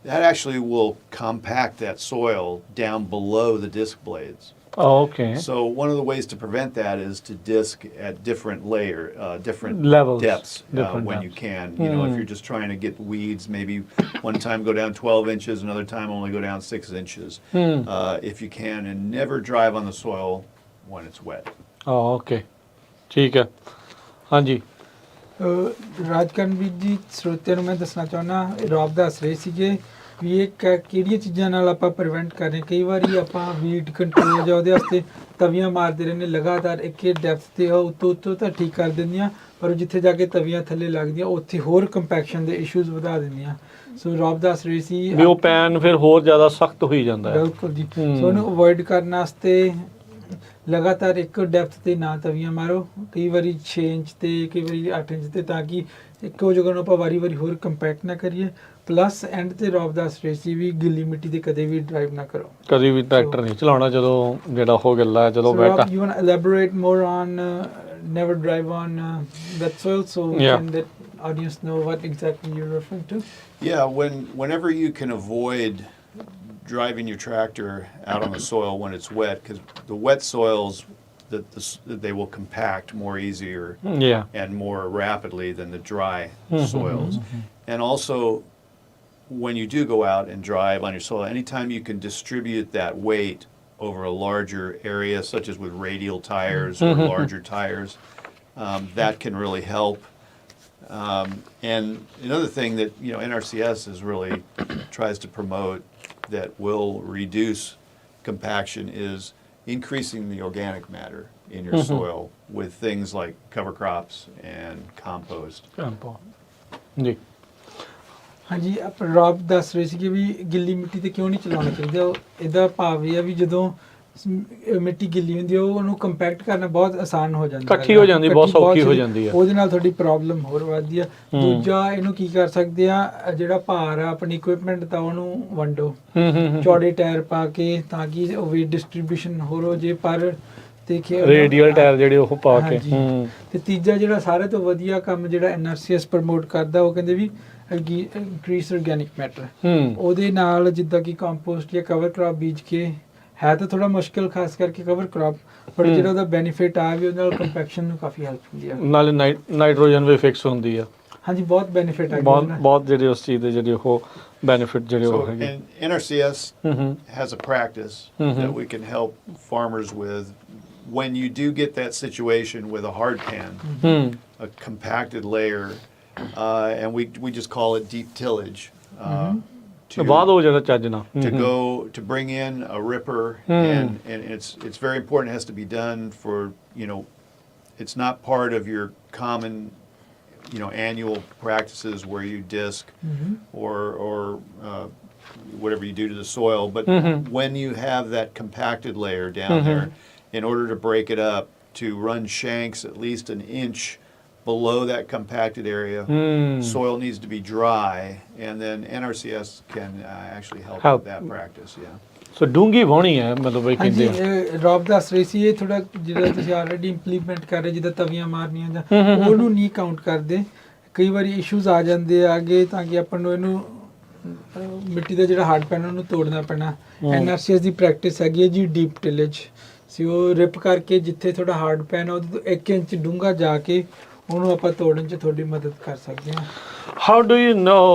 that actually will compact that soil down below the disc blades. oh, okay So one of the ways to prevent that is to disc at different different levels, depths different when depths. you can. You know, if you're just trying to get weeds, maybe one time go down 12 inches, another time only go down 6 inches, if you can, and never drive on the soil when it's wet. oh okay ਠੀਕ ਹੈ ਹਾਂਜੀ ਰਾਜਕਰਨਵੀਰ ਜੀ ਸਰੋਤਿਆਂ ਨੂੰ ਮੈਂ ਦੱਸਣਾ ਚਾਹੁੰਦਾ ਰੌਬ ਦੱਸ ਰਹੇ ਸੀਗੇ ਵੀ ਇਹ ਕਿਹੜੀਆਂ ਚੀਜ਼ਾਂ ਨਾਲ ਆਪਾਂ ਪ੍ਰੀਵੈਂਟ ਕਰ ਰਹੇ ਕਈ ਵਾਰੀ ਆਪਾਂ ਵੀਡ ਕੰਟਰੋਲ ਜਾਂ ਉਹਦੇ ਵਾਸਤੇ ਤਵੀਆਂ ਮਾਰਦੇ ਰਹਿੰਦੇ ਲਗਾਤਾਰ ਇੱਕ ਹੀ ਡੈਪਥ ਤੇ ਉੱਤੋਂ ਤਾਂ ਠੀਕ ਕਰ ਦਿੰਦੀਆਂ ਪਰ ਜਿੱਥੇ ਜਾ ਕੇ ਤਵੀਆਂ ਥੱਲੇ ਲੱਗਦੀਆਂ ਉੱਥੇ ਹੋਰ ਕੰਪੈਕਸ਼ਨ ਦੇ ਇਸ਼ੂਜ਼ ਵਧਾ ਦਿੰਦੀਆਂ ਸੋ ਰੌਬ ਦੱਸ ਰਹੇ ਸੀ ਵੀ ਉਹ ਪੈਨ ਫਿਰ ਹੋਰ ਜ਼ਿਆਦਾ ਸਖਤ ਹੋਈ ਜਾਂਦਾ ਹੈ ਬਿਲਕੁਲ ਜੀ ਸੋ ਉਹਨੂੰ ਅਵੋਇਡ ਕਰਨ ਵਾਸਤੇ ਲਗਾਤਾਰ ਇੱਕ ਡੈਪਥ ਤੇ ਨਾ ਤਵੀਆਂ ਮਾਰੋ ਕਈ ਵਾਰੀ 6 ਇੰਚ ਤੇ ਕਈ ਵਾਰੀ 8 ਇੰਚ ਤੇ ਤਾਂ ਕਿ ਇੱਕੋ ਜਗ੍ਹਾ ਨੂੰ ਆਪਾਂ ਵਾਰੀ ਹੋਰ ਕੰਪੈਕਟ ਨਾ ਕਰੀਏ ਪਲੱਸ ਐਂਡ ਤੇ ਰੌਬ ਦੱਸ ਰਹੇ ਸੀ ਵੀ ਗਿੱਲੀ ਮਿੱਟੀ ਤੇ ਕਦੇ ਵੀ ਡਰਾਈਵ ਨਾ ਕਰੋ ਕਦੀ ਵੀ ਟਰੈਕਟਰ ਨਹੀਂ ਚਲਾਉਣਾ ਜਦੋਂ ਜਿਹੜਾ ਉਹ ਗੱਲਾਂ ਜਦੋਂ ਬੈਠਾ you want to elaborate more on never drive on that soil so can the audience know what exactly you're referring to? Yeah, whenever you can avoid driving your tractor out on the soil when it's wet, because the wet soils that they will compact more easier and more rapidly than the dry soils. And also when you do go out and drive on your soil, anytime you can distribute that weight over a larger area, such as with radial tires or larger tires, that can really help. And another thing that NRCS is really tries to promote that will reduce compaction is increasing the organic matter in your soil with things like cover crops and compost. ਜੀ ਹਾਂਜੀ ਰੌਬ ਦੱਸ ਰਹੇ ਸੀਗੇ ਵੀ ਗਿੱਲੀ ਮਿੱਟੀ ਤੇ ਕਿਉਂ ਨਹੀਂ ਚਲਾਉਣਾ ਚਾਹੀਦਾ। ਇਹਦਾ ਭਾਵ ਇਹ ਆ ਵੀ ਜਦੋਂ ਮਿੱਟੀ ਗਿੱਲੀ ਹੁੰਦੀ ਹੈ ਉਹਨੂੰ ਕੰਪੈਕਟ ਕਰਨਾ ਬਹੁਤ ਆਸਾਨ ਹੋ ਜਾਂਦਾ ਇਕੱਠੀ ਹੋ ਜਾਂਦੀ, ਬਹੁਤ ਸੌਖੀ ਹੋ ਜਾਂਦੀ ਹੈ। ਉਹਦੇ ਨਾਲ ਤੁਹਾਡੀ ਪ੍ਰੋਬਲਮ ਹੋਰ ਵੱਧਦੀ ਆ। ਦੂਜਾ ਇਹਨੂੰ ਕੀ ਕਰ ਸਕਦੇ ਆ, ਜਿਹੜਾ ਭਾਰ ਆ ਆਪਣੀ ਇਕਵਿਪਮੈਂਟ ਦਾ ਉਹਨੂੰ ਵੰਡੋ ਚੌੜੇ ਟਾਇਰ ਪਾ ਕੇ, ਤਾਂ ਕਿ ਵੇਟ ਡਿਸਟ੍ਰੀਬਿਊਸ਼ਨ ਹੋਰ ਹੋ ਜੇ। ਪਰ ਦੇਖਿਆ ਰੇਡੀਅਲ ਟਾਇਰ ਜਿਹੜੇ ਉਹ ਪਾ ਕੇ। ਤੇ ਤੀਜਾ ਜਿਹੜਾ ਸਾਰੇ ਤੋਂ ਵਧੀਆ ਕੰਮ ਜਿਹੜਾ NRCS ਪ੍ਰਮੋਟ ਕਰਦਾ, ਉਹ ਕਹਿੰਦੇ ਵੀ ਇੰਕਰੀਜ਼ ਆਰਗੈਨਿਕ ਮੈਟਰ। ਉਹਦੇ ਨਾਲ ਜਿੱਦਾਂ ਕਿ ਕੰਪੋਸਟ ਜਾਂ ਕਵਰ ਕ੍ਰੌਪ ਬੀਜ ਕੇ, ਹੈ ਤਾਂ ਥੋੜਾ ਮੁਸ਼ਕਿਲ ਖਾਸ ਕਰਕੇ ਕਵਰ ਕ੍ਰੌਪ, ਪਰ ਜਿਹੜਾ ਉਹਦਾ ਬੈਨੀਫਿਟ ਆ ਵੀ ਉਹਦੇ ਨਾਲ ਕੰਪੈਕਸ਼ਨ ਨੂੰ ਕਾਫੀ ਹੈਲਪ ਹੁੰਦੀ ਆ। ਨਾਲੇ ਨਾਈਟ੍ਰੋਜਨ ਵੀ ਫਿਕਸ ਹੁੰਦੀ ਆ। ਹਾਂਜੀ ਬਹੁਤ ਬੈਨੀਫਿਟ ਆ, ਬਹੁਤ ਜਿਹੜੇ ਉਸ ਚੀਜ਼ ਦੇ ਜਿਹੜੇ ਉਹ benefit ਜਿਹੜੇ ਉਹ ਹੈਗੇ। So NRCS has a practice that we can help farmers with when you do get that situation with a hard pan, a compacted layer, and we just call it deep tillage. ਬਾਅਦ ਉਹ ਜਿਹੜਾ ਚੱਜ ਨਾਲ To bring in a ripper, and it's very important. It has to be done for, it's not part of your common annual practices where you disc or whatever you do to the soil. But when you have that compacted layer down there, in order to break it up, to run shanks at least an inch below that compacted area, soil needs to be dry, and then NRCS can actually help with that practice. ਸੋ ਡੂੰਗੀ ਵਾਹੁਣੀ ਹੈ ਮਤਲਬ ਇਹ ਕਹਿੰਦੇ ਆ। ਹਾਂਜੀ ਰੌਬ ਦੱਸ ਰਹੀ ਸੀ ਇਹ ਥੋੜਾ ਜਿਹੜਾ ਤੁਸੀਂ ਆਲਰੇਡੀ ਇੰਪਲੀਮੈਂਟ ਕਰ ਰਹੇ, ਜਿੱਦਾਂ ਤਵੀਆਂ ਮਾਰਨੀਆਂ ਜਾਂ ਉਹਨੂੰ ਨਹੀਂ ਕਾਊਂਟ ਕਰਦੇ। ਕਈ ਵਾਰੀ ਇਸ਼ੂਜ਼ ਆ ਜਾਂਦੇ ਆ ਅੱਗੇ, ਤਾਂ ਕਿ ਆਪਾਂ ਨੂੰ ਇਹਨੂੰ ਮਿੱਟੀ ਦਾ ਜਿਹੜਾ ਹਾਰਡ ਪੈਨ ਉਹਨੂੰ ਤੋੜਨਾ ਪੈਣਾ। NRCS ਦੀ ਪ੍ਰੈਕਟਿਸ ਹੈਗੀ ਹੈ ਜੀ ਡੀਪ ਟਿਲੇਜ ਸੀ, ਉਹ ਰਿਪ ਕਰਕੇ ਜਿੱਥੇ ਤੁਹਾਡਾ ਹਾਰਡ ਪੈਨ ਆ ਉਹਦੇ ਤੋਂ 1 ਇੰਚ ਡੂੰਘਾ ਜਾ ਕੇ ਉਹਨੂੰ ਆਪਾਂ ਤੋੜਨ 'ਚ ਤੁਹਾਡੀ ਮਦਦ ਕਰ ਸਕਦੇ ਹਾਂ। How do you know,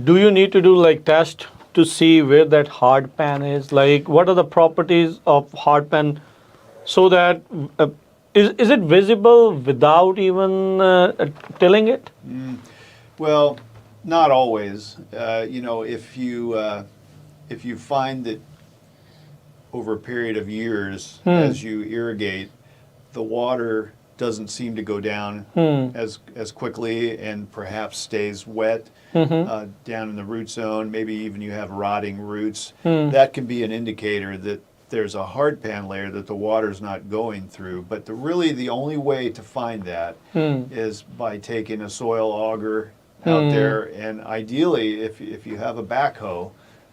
do you need to do like test to see where that hard pan is? Like what are the properties of hard pan so that is it visible without even tilling it? Well, not always. If you find that over a period of years, as you irrigate, the water doesn't seem to go down as quickly and perhaps stays wet down in the root zone. Maybe even you have rotting roots. That can be an indicator that there's a hard pan layer that the water's not going through. But really the only way to find that is by taking a soil auger out there, and ideally if you have a backhoe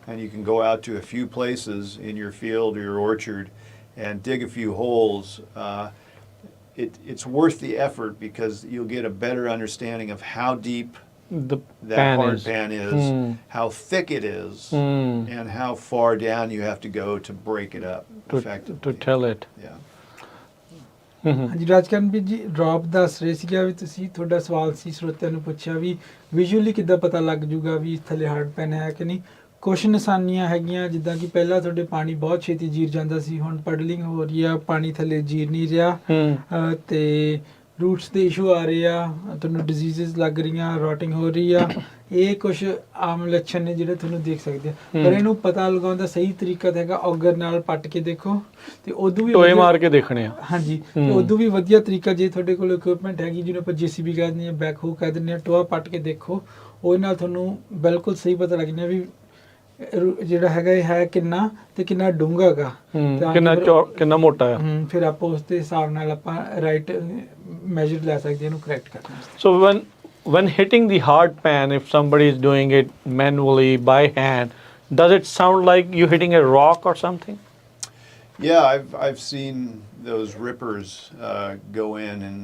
and you can go out to a few places in your field or your orchard and dig a few holes, it's worth the effort, because you'll get a better understanding of how deep that hard pan is, how thick it is, and how far down you have to go to break it up effectively. To tell it. ਹਾਂਜੀ ਰਾਜਕਰਨ ਜੀ drop ਦੱਸ ਰਹੇ ਸੀਗਾ ਵੀ ਤੁਸੀਂ, ਤੁਹਾਡਾ ਸਵਾਲ ਸੀ ਸਰੋਤਿਆਂ ਨੂੰ ਪੁੱਛਿਆ ਵੀ ਵਿਜ਼ੂਅਲੀ ਕਿੱਦਾਂ ਪਤਾ ਲੱਗ ਜੂਗਾ ਵੀ ਥੱਲੇ ਹਾਰਡ ਪੈਨ ਹੈ ਕਿ ਨਹੀਂ। ਕੁਛ ਨਿਸ਼ਾਨੀਆਂ ਹੈਗੀਆਂ, ਜਿੱਦਾਂ ਕਿ ਪਹਿਲਾਂ ਤੁਹਾਡੇ ਪਾਣੀ ਬਹੁਤ ਛੇਤੀ ਜੀਰ ਜਾਂਦਾ ਸੀ, ਹੁਣ ਪਡਲਿੰਗ ਹੋ ਰਹੀ ਆ, ਪਾਣੀ ਥੱਲੇ ਜੀਰ ਨਹੀਂ ਰਿਹਾ, ਤੇ ਰੂਟਸ ਦੇ ਇਸ਼ੂ ਆ ਰਹੇ ਆ, ਤੁਹਾਨੂੰ ਡਿਜ਼ੀਜ਼ਸ ਲੱਗ ਰਹੀਆਂ, ਰੋਟਿੰਗ ਹੋ ਰਹੀ ਆ। ਇਹ ਕੁਝ ਆਮ ਲੱਛਣ ਨੇ ਜਿਹੜੇ ਤੁਹਾਨੂੰ ਦੇਖ ਸਕਦੇ ਆ। ਪਰ ਇਹਨੂੰ ਪਤਾ ਲਗਾਉਣ ਦਾ ਸਹੀ ਤਰੀਕਾ ਹੈਗਾ ਔਗਰ ਨਾਲ ਪੱਟ ਕੇ ਦੇਖੋ, ਤੇ ਉਦੋਂ ਵੀ ਟੋਏ ਮਾਰ ਕੇ ਦੇਖਣੇ ਆ। ਹਾਂਜੀ, ਤੇ ਉਦੋਂ ਵੀ ਵਧੀਆ ਤਰੀਕਾ, ਜੇ ਤੁਹਾਡੇ ਕੋਲ ਇਕਵਿਪਮੈਂਟ ਹੈਗੀ ਜਿਹਨੂੰ ਆਪਾਂ JCB ਕਹਿ ਦਿੰਦੇ ਹਾਂ, ਬੈਕਹੋ ਕਹਿ ਦਿੰਦੇ ਹਾਂ, ਟੋਆ ਪੱਟ ਕੇ ਦੇਖੋ, ਉਹਦੇ ਨਾਲ ਤੁਹਾਨੂੰ ਬਿਲਕੁਲ ਸਹੀ ਪਤਾ ਲੱਗ ਜਾਂਦਾ ਵੀ ਜਿਹੜਾ ਹੈਗਾ ਇਹ ਹੈ ਕਿੰਨਾ ਤੇ ਕਿੰਨਾ ਡੂੰਘਾ ਹੈਗਾ, ਕਿੰਨਾ ਮੋਟਾ ਆ। ਫਿਰ ਆਪਾਂ ਉਸ ਦੇ ਹਿਸਾਬ ਨਾਲ ਆਪਾਂ ਰਾਈਟ ਮੈਜਰ ਲੈ ਸਕਦੇ ਇਹਨੂੰ ਕਰੈਕਟ ਕਰਨ ਵਾਸਤੇ। So when hitting the hard pan, if somebody is doing it manually by hand, does it sound like you hitting a rock or something? Yeah, I've seen those rippers go in and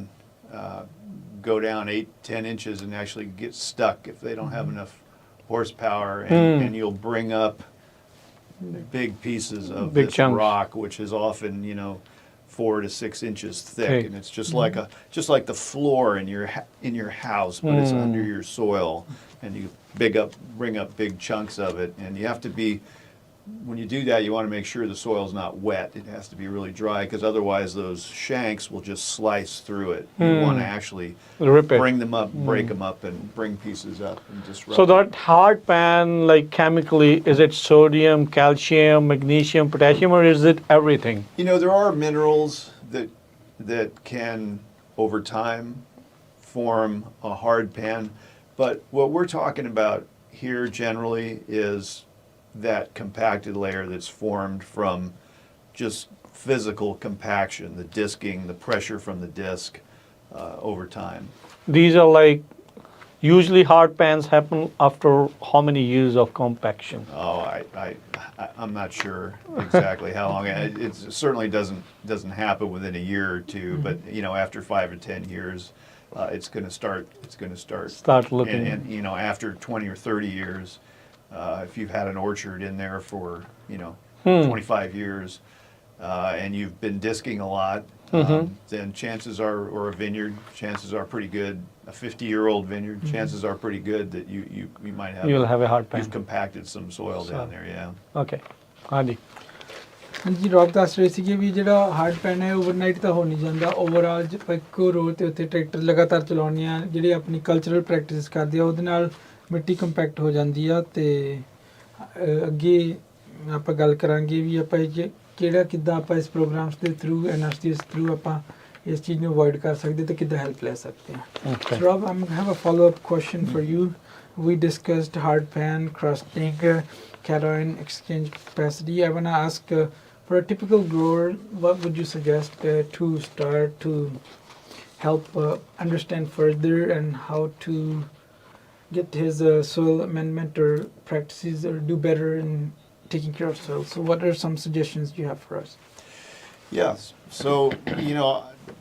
go down 8-10 inches and actually get stuck if they don't have enough horsepower, and you'll bring up big pieces of big this chunks. rock, which is often 4 to 6 inches thick, and it's just like the floor in your house, but it's under your soil, and you bring up big chunks of it, and you have to be, when you do that, you want to make sure the soil's not wet. It has to be really dry, because otherwise those shanks will just slice through it. You want to actually bring them up, break them up, and bring pieces up and disrupt. So that hard pan, like chemically, is it sodium, calcium, magnesium, potassium, or is it everything? There are minerals that can, over time, form a hard pan, But what we're talking about here generally is that compacted layer that's formed from just physical compaction, the disking, the pressure from the disk over time. These are like usually hard pans happen after how many years of compaction? Oh, I'm not sure exactly how long. It certainly doesn't happen within a year or two, but you know, after 5 or 10 years, it's going to start. Start looking. And you know, after 20 or 30 years, if you've had an orchard in there for 25 years, and you've been disking a lot, then chances are, or a vineyard, chances are pretty good. A 50-year-old vineyard, chances are pretty good that you might have. You'll have a hard pan. You've compacted some soil down there, yeah. Okay. ਹਾਂਜੀ ਹਾਂਜੀ ਰੌਬ ਦੱਸ ਰਹੇ ਸੀਗੇ ਵੀ ਜਿਹੜਾ hard PAN ਹੈ overnight ਤਾਂ ਹੋ ਨਹੀਂ ਜਾਂਦਾ ਓਵਰਆਲ ਇੱਕੋ ਰੋਡ ਤੇ ਉੱਤੇ ਟਰੈਕਟਰ ਲਗਾਤਾਰ ਚਲਾਉਂਦੇ ਆ ਜਿਹੜੀ ਆਪਣੀ ਕਲਚਰਲ ਪ੍ਰੈਕਟਿਸ ਕਰਦੇ ਆ ਉਹਦੇ ਨਾਲ ਮਿੱਟੀ ਕੰਪੈਕਟ ਹੋ ਜਾਂਦੀ ਆ ਤੇ ਅੱਗੇ ਆਪਾਂ ਗੱਲ ਕਰਾਂਗੇ ਵੀ ਆਪਾਂ ਇਹ ਕਿਹੜਾ ਕਿੱਦਾਂ ਆਪਾਂ ਇਸ ਪ੍ਰੋਗਰਾਮਸ ਦੇ ਥਰੂ NRCS ਥਰੂ ਆਪਾਂ ਇਸ ਚੀਜ਼ ਨੂੰ ਅਵੋਇਡ ਕਰ ਸਕਦੇ ਤੇ ਕਿੱਦਾਂ ਹੈਲਪ ਲੈ ਸਕਦੇ ਹਾਂ Okay. Rob, I have a follow-up question for you. We discussed hard pan, crusting, cation exchange capacity. I want to ask, for a typical grower, what would you suggest to start to help understand further and how to get his soil amendment or practices or do better in taking care of soil? So what are some suggestions you have for us? Yes. So,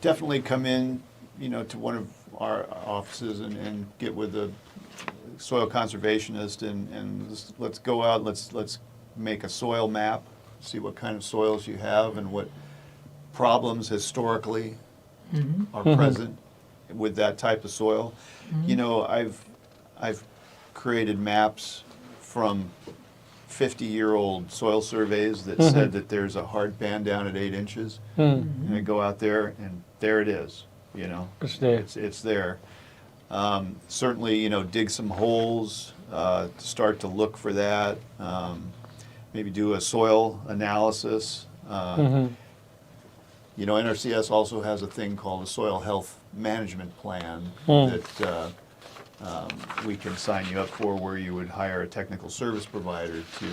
definitely come in, to one of our offices and get with a soil conservationist and let's go out, let's make a soil map, see what kind of soils you have and what problems historically are present with that type of soil. I've created maps from 50-year-old soil surveys that said that there's a hard pan down at 8 inches. And I go out there and there it is, It's there. It's there. Certainly, dig some holes to start to look for that. Maybe do a soil analysis. NRCS also has a thing called a soil health management plan that we can sign you up for, where you would hire a technical service provider to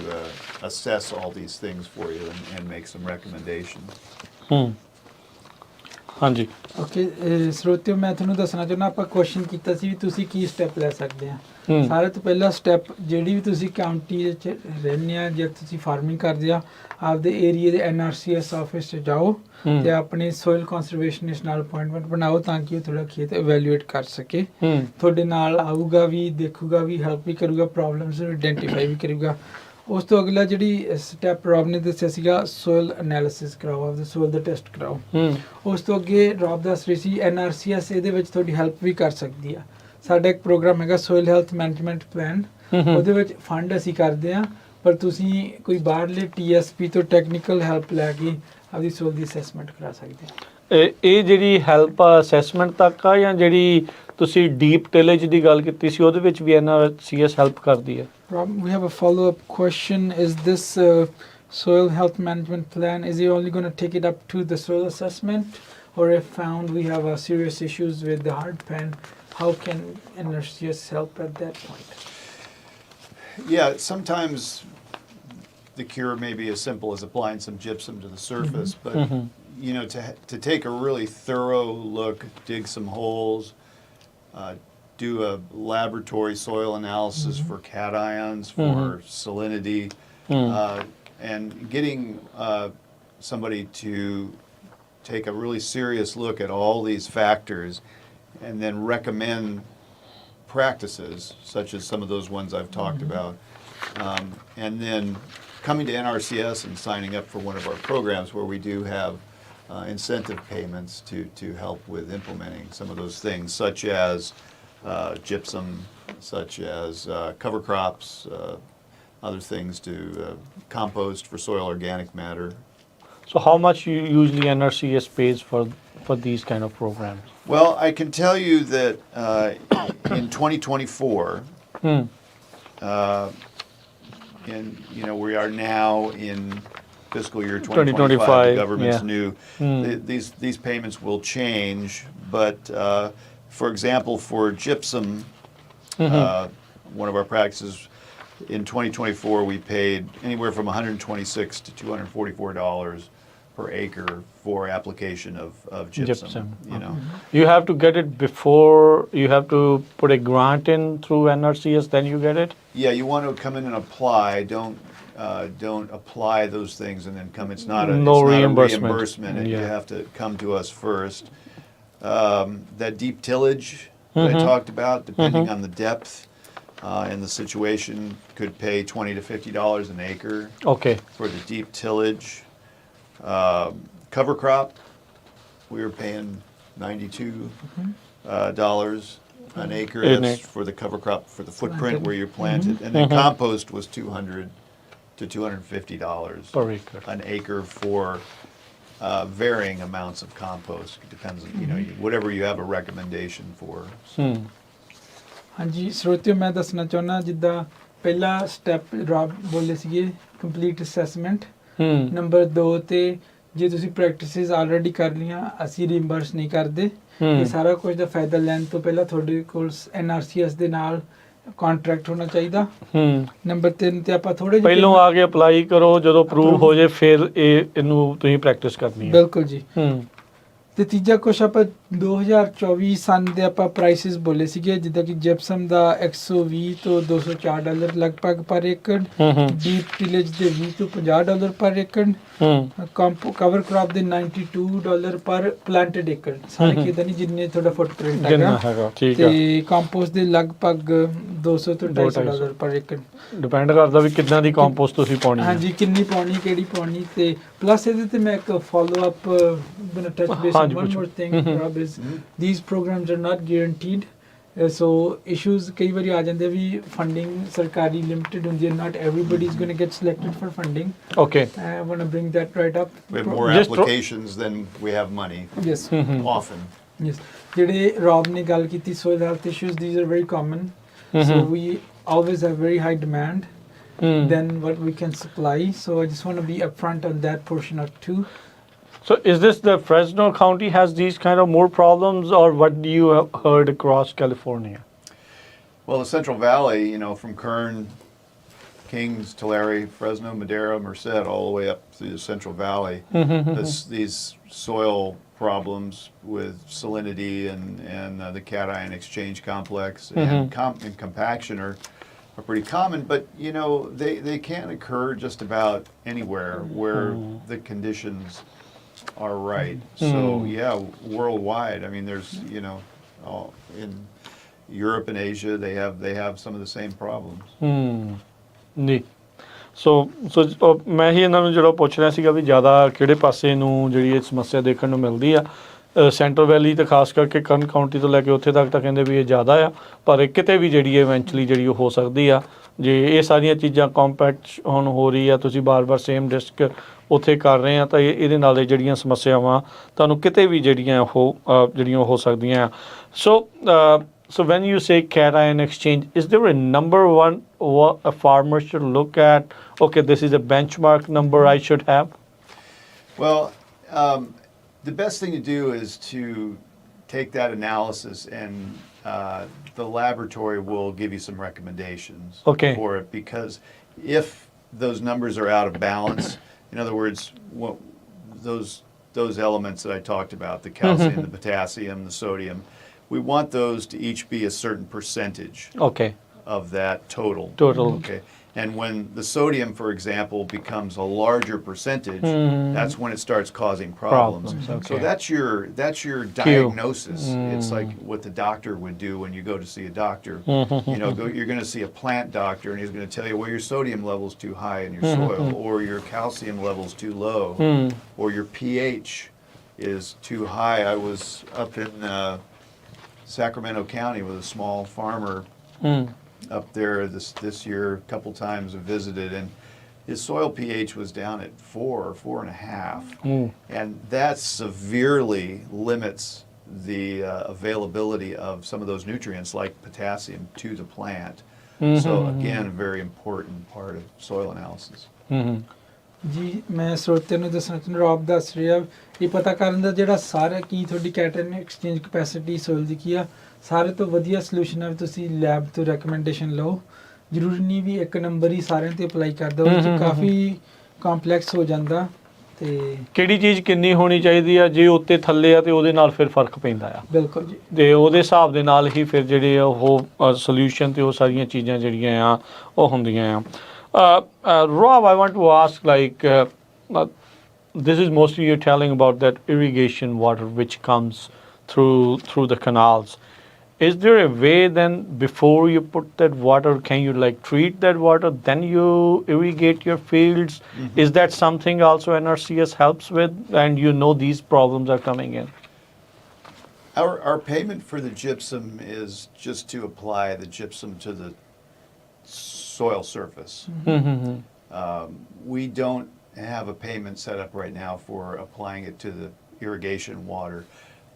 assess all these things for you and make some recommendations. ਹਾਂਜੀ okay ਸਰੋਤਿਓ ਮੈਂ ਤੁਹਾਨੂੰ ਦੱਸਣਾ ਚਾਹੁੰਦਾ ਆਪਾਂ question ਕੀਤਾ ਸੀ ਵੀ ਤੁਸੀਂ ਕੀ step ਲੈ ਸਕਦੇ ਆ ਸਾਰੇ ਤੋਂ ਪਹਿਲਾ ਸਟੈਪ ਜਿਹੜੀ ਵੀ ਤੁਸੀਂ ਕਾਉਂਟੀ ਵਿੱਚ ਰਹਿੰਦੇ ਆ ਜਾਂ ਤੁਸੀਂ ਫਾਰਮਿੰਗ ਕਰਦੇ ਆ ਆਪਦੇ ਏਰੀਆ ਦੇ NRCS ਆਫਿਸ 'ਚ ਜਾਓ ਤੇ ਆਪਣੇ ਸੋਇਲ ਕੰਜ਼ਰਵੇਸ਼ਨਿਸਟ ਨਾਲ ਅਪਾਇੰਟਮੈਂਟ ਬਣਾਓ ਤਾਂ ਕਿ ਉਹ ਥੋੜਾ ਖੇਤ ਇਵੈਲੂਏਟ ਕਰ ਸਕੇ ਤੁਹਾਡੇ ਨਾਲ ਆਊਗਾ ਵੀ ਦੇਖੂਗਾ ਵੀ ਹੈਲਪ ਵੀ ਕਰੂਗਾ ਪ੍ਰੋਬਲਮਸ ਨੂੰ ਆਇਡੈਂਟੀਫਾਈ ਵੀ ਕਰੂਗਾ ਉਸ ਤੋਂ ਅਗਲਾ ਜਿਹੜੀ ਸਟੈਪ ਰੌਬ ਨੇ ਦੱਸਿਆ ਸੀਗਾ ਸੋਇਲ ਐਨਾਲਿਸਿਸ ਕਰਾਓ ਆਪਦੇ ਸੋਇਲ ਦਾ ਟੈਸਟ ਕਰਾਓ ਉਸ ਤੋਂ ਅੱਗੇ ਰੌਬ ਦੱਸ ਰਹੀ ਸੀ NRCS ਇਹਦੇ ਵਿੱਚ ਤੁਹਾਡੀ ਹੈਲਪ ਵੀ ਕਰ ਸਕਦੀ ਆ ਸਾਡਾ ਇੱਕ ਪ੍ਰੋਗਰਾਮ ਹੈਗਾ ਸੋਇਲ ਹੈਲਥ ਮੈਨੇਜਮੈਂਟ ਪਲਾਨ ਉਹਦੇ ਵਿੱਚ ਫੰਡ ਅਸੀਂ ਕਰਦੇ ਆ ਪਰ ਤੁਸੀਂ ਕੋਈ ਬਾਹਰਲੇ TSP ਤੋਂ ਟੈਕਨੀਕਲ ਹੈਲਪ ਲੈ ਕੇ ਆਪਦੀ ਸੋਇਲ ਦੀ ਅਸੈਸਮੈਂਟ ਕਰਾ ਸਕਦੇ ਆ ਇਹ ਜਿਹੜੀ ਹੈਲਪ ਅਸੈਸਮੈਂਟ ਤੱਕ ਆ ਜਾਂ ਜਿਹੜੀ ਤੁਸੀਂ ਡੀਪ ਟਿਲੇਜ ਦੀ ਗੱਲ ਕੀਤੀ ਸੀ ਉਹਦੇ ਵਿੱਚ ਵੀ NRCS ਹੈਲਪ ਕਰਦੀ ਹੈ Rob, we have a follow-up question. Is this soil health management plan, is it only going to take it up to the soil assessment? Or if found we have serious issues with the hard pan, how can NRCS help at that point? Yeah, sometimes the cure may be as simple as applying some gypsum to the surface, but to take a really thorough look, dig some holes, do a laboratory soil analysis for cations, for salinity, and getting somebody to take a really serious look at all these factors and then recommend practices, such as some of those ones I've talked about, and then coming to NRCS and signing up for one of our programs where we do have incentive payments to help with implementing some of those things, such as gypsum, such as cover crops, other things to compost for soil organic matter. So how much usually NRCS pays for these kind of programs? Well, I can tell you that in 2024, and we are now in fiscal year 2025. The government's new. These payments will change, but for example, for gypsum, One of our practices in 2024, we paid anywhere from $126 to $244 per acre for application of gypsum. You know, You have to get it before, you have to put a grant in through NRCS, then you get it? yeah, you want to come in and apply. Don't apply those things and then come. It's not a, No it's not reimbursement. a reimbursement. You Yeah. have to come to us first. That deep tillage that I talked about, depending on the depth and the situation, could pay $20 to $50 an acre Okay. for the deep tillage. Cover crop, we were paying $92 an acre. An That's acre. for the cover crop for the footprint where you're planted. And then compost was $200 to $250 Per acre. an acre for varying amounts of compost. It depends on, you know, whatever you have a recommendation for. ਹਾਂਜੀ ਸਰੋਤਿਓ ਮੈਂ ਦੱਸਣਾ ਚਾਹੁੰਦਾ ਜਿੱਦਾਂ ਪਹਿਲਾ step ਰੌਬ ਬੋਲੇ ਸੀਗੇ complete assessment number 2 ਤੇ ਜੇ ਤੁਸੀਂ ਪ੍ਰੈਕਟਿਸਿਸ ਆਲਰੇਡੀ ਕਰ ਲੀਆਂ ਅਸੀਂ ਰੀਇੰਬਰਸ ਨਹੀਂ ਕਰਦੇ ਇਹ ਸਾਰਾ ਕੁਝ ਦਾ ਫਾਇਦਾ ਲੈਣ ਤੋਂ ਪਹਿਲਾਂ ਤੁਹਾਡੇ ਕੋਲ NRCS ਦੇ ਨਾਲ ਕੰਟਰੈਕਟ ਹੋਣਾ ਚਾਹੀਦਾ ਨੰਬਰ 3 ਤੇ ਆਪਾਂ ਥੋੜੇ ਪਹਿਲੋਂ ਆ ਕੇ ਅਪਲਾਈ ਕਰੋ ਜਦੋਂ ਅਪਰੂਵ ਹੋ ਜੇ ਫਿਰ ਇਹਨੂੰ ਤੁਸੀਂ ਪ੍ਰੈਕਟਿਸ ਕਰਨੀ ਹੈ ਬਿਲਕੁਲ ਜੀ ਤੇ ਤੀਜਾ ਕੁਛ ਆਪਾਂ 2024 ਸਨ ਦੇ ਆਪਾਂ ਪ੍ਰਾਈਸਿਸ ਬੋਲੇ ਸੀਗੇ ਜਿੱਦਾਂ ਕਿ ਜਿਪਸਮ ਦਾ 120 ਤੋਂ $204 ਲਗਭਗ ਪਰ ਏਕੜ ਡੀਪ ਟਿਲੇਜ ਦੇ 20 ਤੋਂ $50 ਪਰ ਏਕੜ ਕਵਰ ਕ੍ਰੌਪ ਦੇ $92 ਪਰ ਪਲਾਂਟਡ ਏਕੜ ਸਾਰੇ ਕਿਦਾਂ ਨਹੀਂ ਜਿੰਨੇ ਤੁਹਾਡਾ ਫੁੱਟਪ੍ਰਿੰਟ ਹੈਗਾ ਠੀਕ ਹੈ ਤੇ ਕੰਪੋਸਟ ਦੇ ਲਗਭਗ $200 ਤੋਂ $250 ਪਰ ਏਕੜ ਡਿਪੈਂਡ ਕਰਦਾ ਵੀ ਕਿੰਨਾ ਦੀ ਕੰਪੋਸਟ ਤੁਸੀਂ ਪਾਉਣੀ ਹੈ ਹਾਂਜੀ ਕਿੰਨੀ ਪਾਉਣੀ ਕਿਹੜੀ ਪਾਉਣੀ ਤੇ ਪਲੱਸ ਇਹਦੇ ਤੇ ਮੈਂ ਇੱਕ follow up ਗੋਣਾ touch base on one more thing Rob is these programs are not guaranteed so issues ਕਈ ਵਾਰੀ ਆ ਜਾਂਦੇ ਵੀ funding ਸਰਕਾਰੀ limited ਹੁੰਦੀ ਹੈ not everybody is going to get selected for funding okay I want to bring that right up We have more applications than we have money, yes often. yes ਜਿਹੜੇ ਰੌਬ ਨੇ ਗੱਲ ਕੀਤੀ soil health issues these are very common so we always have very high demand than what we can supply so I just want to be upfront on that portion or two. So is this the Fresno County has these kind of more problems or what do you have heard across California? Well, the Central Valley, you know, from Kern, Kings, Tulare, Fresno, Madera, Merced, all the way up through the Central Valley, these soil problems with salinity and the cation exchange complex and compaction are pretty common, but you know they can occur just about anywhere where the conditions are right. So yeah, worldwide. I mean, there's you know, in Europe and Asia, they have some of the same problems. ਜੀ ਸੋ ਮੈਂ ਹੀ ਇਹਨਾਂ ਨੂੰ ਜਿਹੜਾ ਪੁੱਛ ਰਿਹਾ ਸੀਗਾ ਵੀ ਜ਼ਿਆਦਾ ਕਿਹੜੇ ਪਾਸੇ ਨੂੰ ਜਿਹੜੀ ਇਹ ਸਮੱਸਿਆ ਦੇਖਣ ਨੂੰ ਮਿਲਦੀ ਆ ਸੈਂਟਰਲ ਵੈਲੀ ਤੇ ਖਾਸ ਕਰਕੇ ਕਰਨ ਕਾਊਂਟੀ ਤੋਂ ਲੈ ਕੇ ਉੱਥੇ ਤੱਕ ਤਾਂ ਕਹਿੰਦੇ ਵੀ ਇਹ ਜ਼ਿਆਦਾ ਆ ਪਰ ਇਹ ਕਿਤੇ ਵੀ ਜਿਹੜੀ ਇਵੈਂਚੁਅਲੀ ਜਿਹੜੀ ਉਹ ਹੋ ਸਕਦੀ ਆ ਜੇ ਇਹ ਸਾਰੀਆਂ ਚੀਜ਼ਾਂ ਕੰਪੈਕਟ ਹੁਣ ਹੋ ਰਹੀ ਆ ਤੁਸੀਂ ਬਾਰ-ਬਾਰ ਸੇਮ ਡਿਸਕ ਉੱਥੇ ਕਰ ਰਹੇ ਆ ਤਾਂ ਇਹਦੇ ਨਾਲ ਇਹ ਜਿਹੜੀਆਂ ਸਮੱਸਿਆਵਾਂ ਤੁਹਾਨੂੰ ਕਿਤੇ ਵੀ ਜਿਹੜੀਆਂ ਉਹ ਹੋ ਸਕਦੀਆਂ So when you say cation exchange, is there a number one what a farmer should look at? Okay, this is a benchmark number I should have. Well, the best thing to do is to take that analysis and the laboratory will give you some recommendations for it because if those numbers are out of balance, in other words, those elements that I talked about, the calcium, the potassium, the sodium, we want those to each be a certain percentage of that total. Okay. And when the sodium, for example, becomes a larger percentage, that's when it starts causing problems. Okay. So that's your diagnosis. It's like what the doctor would do when you go to see a doctor. You know, you're going to see a plant doctor, and he's going to tell you, well, your sodium level's too high in your soil, or your calcium level's too low, or your pH is too high. I was up in Sacramento County with a small farmer up there this year. A couple times I visited, and his soil pH was down at 4 or 4.5, and that severely limits the availability of some of those nutrients like potassium to the plant. So again, a very important part of soil analysis. ਜੀ ਮੈਂ ਸਰੋਤਿਆਂ ਨੂੰ ਦੱਸਣਾ ਚਾਹੁੰਦਾ, ਰੌਬ ਦੱਸ ਰਿਹਾ ਇਹ ਪਤਾ ਕਰਨ ਦਾ ਜਿਹੜਾ ਸਾਰਾ ਕੀ ਤੁਹਾਡੀ ਕੈਟਾਇਨ ਐਕਸਚੇਂਜ ਕਪੈਸਿਟੀ ਸੋਇਲ ਦੀ ਕੀ ਆ, ਸਾਰੇ ਤੋਂ ਵਧੀਆ ਸੋਲੂਸ਼ਨ ਹੈ ਵੀ ਤੁਸੀਂ ਲੈਬ ਤੋਂ ਰეკਮੈਂਡੇਸ਼ਨ ਲਓ। ਜ਼ਰੂਰੀ ਨਹੀਂ ਵੀ ਇੱਕ ਨੰਬਰ ਹੀ ਸਾਰਿਆਂ ਤੇ ਅਪਲਾਈ ਕਰ ਦਿਓ, ਉਹਦੇ 'ਚ ਕਾਫੀ ਕੰਪਲੈਕਸ ਹੋ ਜਾਂਦਾ। ਤੇ ਕਿਹੜੀ ਚੀਜ਼ ਕਿੰਨੀ ਹੋਣੀ ਚਾਹੀਦੀ ਆ, ਜੇ ਉੱਤੇ ਥੱਲੇ ਆ ਤੇ ਉਹਦੇ ਨਾਲ ਫਿਰ ਫਰਕ ਪੈਂਦਾ ਆ, ਬਿਲਕੁਲ ਜੀ। ਤੇ ਉਹਦੇ ਹਿਸਾਬ ਦੇ ਨਾਲ ਹੀ ਫਿਰ ਜਿਹੜੇ ਆ ਉਹ ਸੋਲੂਸ਼ਨ ਤੇ ਉਹ ਸਾਰੀਆਂ ਚੀਜ਼ਾਂ ਜਿਹੜੀਆਂ ਆ ਉਹ ਹੁੰਦੀਆਂ ਆ। Rob, I want to ask, like, this is mostly you're telling about that irrigation water which comes through the canals. Is there a way then before you put that water, can you like treat that water, then you irrigate your fields? Is that something also NRCS helps with, and you know these problems are coming in? Our payment for the gypsum is just to apply the gypsum to the soil surface. We don't have a payment set up right now for applying it to the irrigation water,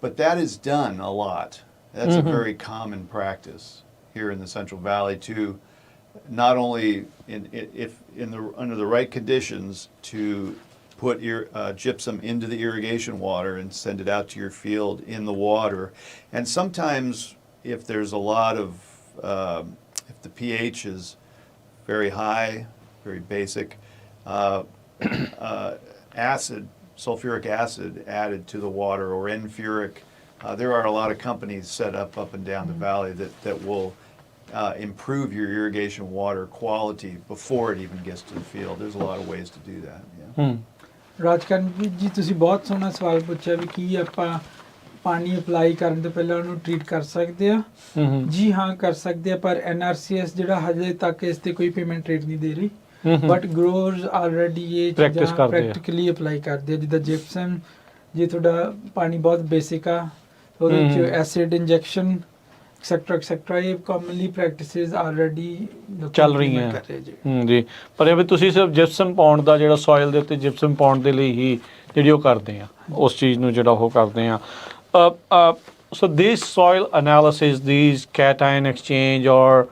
but that is done a lot. That's a very common practice here in the Central Valley to not only under the right conditions to put gypsum into the irrigation water and send it out to your field in the water, and sometimes if there's a lot of if the pH is very high, very basic, acid, sulfuric acid added to the water, or N-furic. There are a lot of companies set up and down the valley that will improve your irrigation water quality before it even gets to the field. There's a lot of ways to do that. Yeah. Rajkaran ਜੀ ਤੁਸੀਂ ਬਹੁਤ ਸੋਹਣਾ ਸਵਾਲ ਪੁੱਛਿਆ ਵੀ ਕੀ ਆਪਾਂ ਪਾਣੀ apply ਕਰਨ ਤੋਂ ਪਹਿਲਾਂ ਉਹਨੂੰ ਟ੍ਰੀਟ ਕਰ ਸਕਦੇ ਆ। ਜੀ ਹਾਂ ਕਰ ਸਕਦੇ ਆ, ਪਰ NRCS ਜਿਹੜਾ ਹਜੇ ਤੱਕ ਇਸ ਤੇ ਕੋਈ ਪੇਮੈਂਟ ਰੇਟ ਨਹੀਂ ਦੇ ਰਹੀ, ਬਟ ਗਰੋਅਰਸ ਆਲਰੇਡੀ ਇਹ ਚੀਜ਼ਾਂ ਪ੍ਰੈਕਟੀਕਲੀ ਅਪਲਾਈ ਕਰਦੇ ਆ। ਜਿੱਦਾਂ ਜਿਪਸਮ, ਜੇ ਤੁਹਾਡਾ ਪਾਣੀ ਬਹੁਤ ਬੇਸਿਕ ਆ ਉਹਦੇ ਵਿੱਚ ਐਸਿਡ ਇੰਜੈਕਸ਼ਨ ਐਕਸੈਕਟਰਾ ਇਹ ਕਾਮਨਲੀ ਪ੍ਰੈਕਟਿਸਿਸ ਆਲਰੇਡੀ ਚੱਲ ਰਹੀਆਂ ਜੀ। ਪਰ ਇਹ ਵੀ ਤੁਸੀਂ ਸਿਰਫ ਜਿਪਸਮ ਪਾਉਣ ਦਾ ਜਿਹੜਾ ਸੋਇਲ ਦੇ ਉੱਤੇ ਜਿਪਸਮ ਪਾਉਣ ਦੇ ਲਈ ਹੀ ਜਿਹੜੀ ਉਹ ਕਰਦੇ ਆ, ਉਸ ਚੀਜ਼ ਨੂੰ ਜਿਹੜਾ ਉਹ ਕਰਦੇ ਆ। So these soil analysis, these cation exchange, or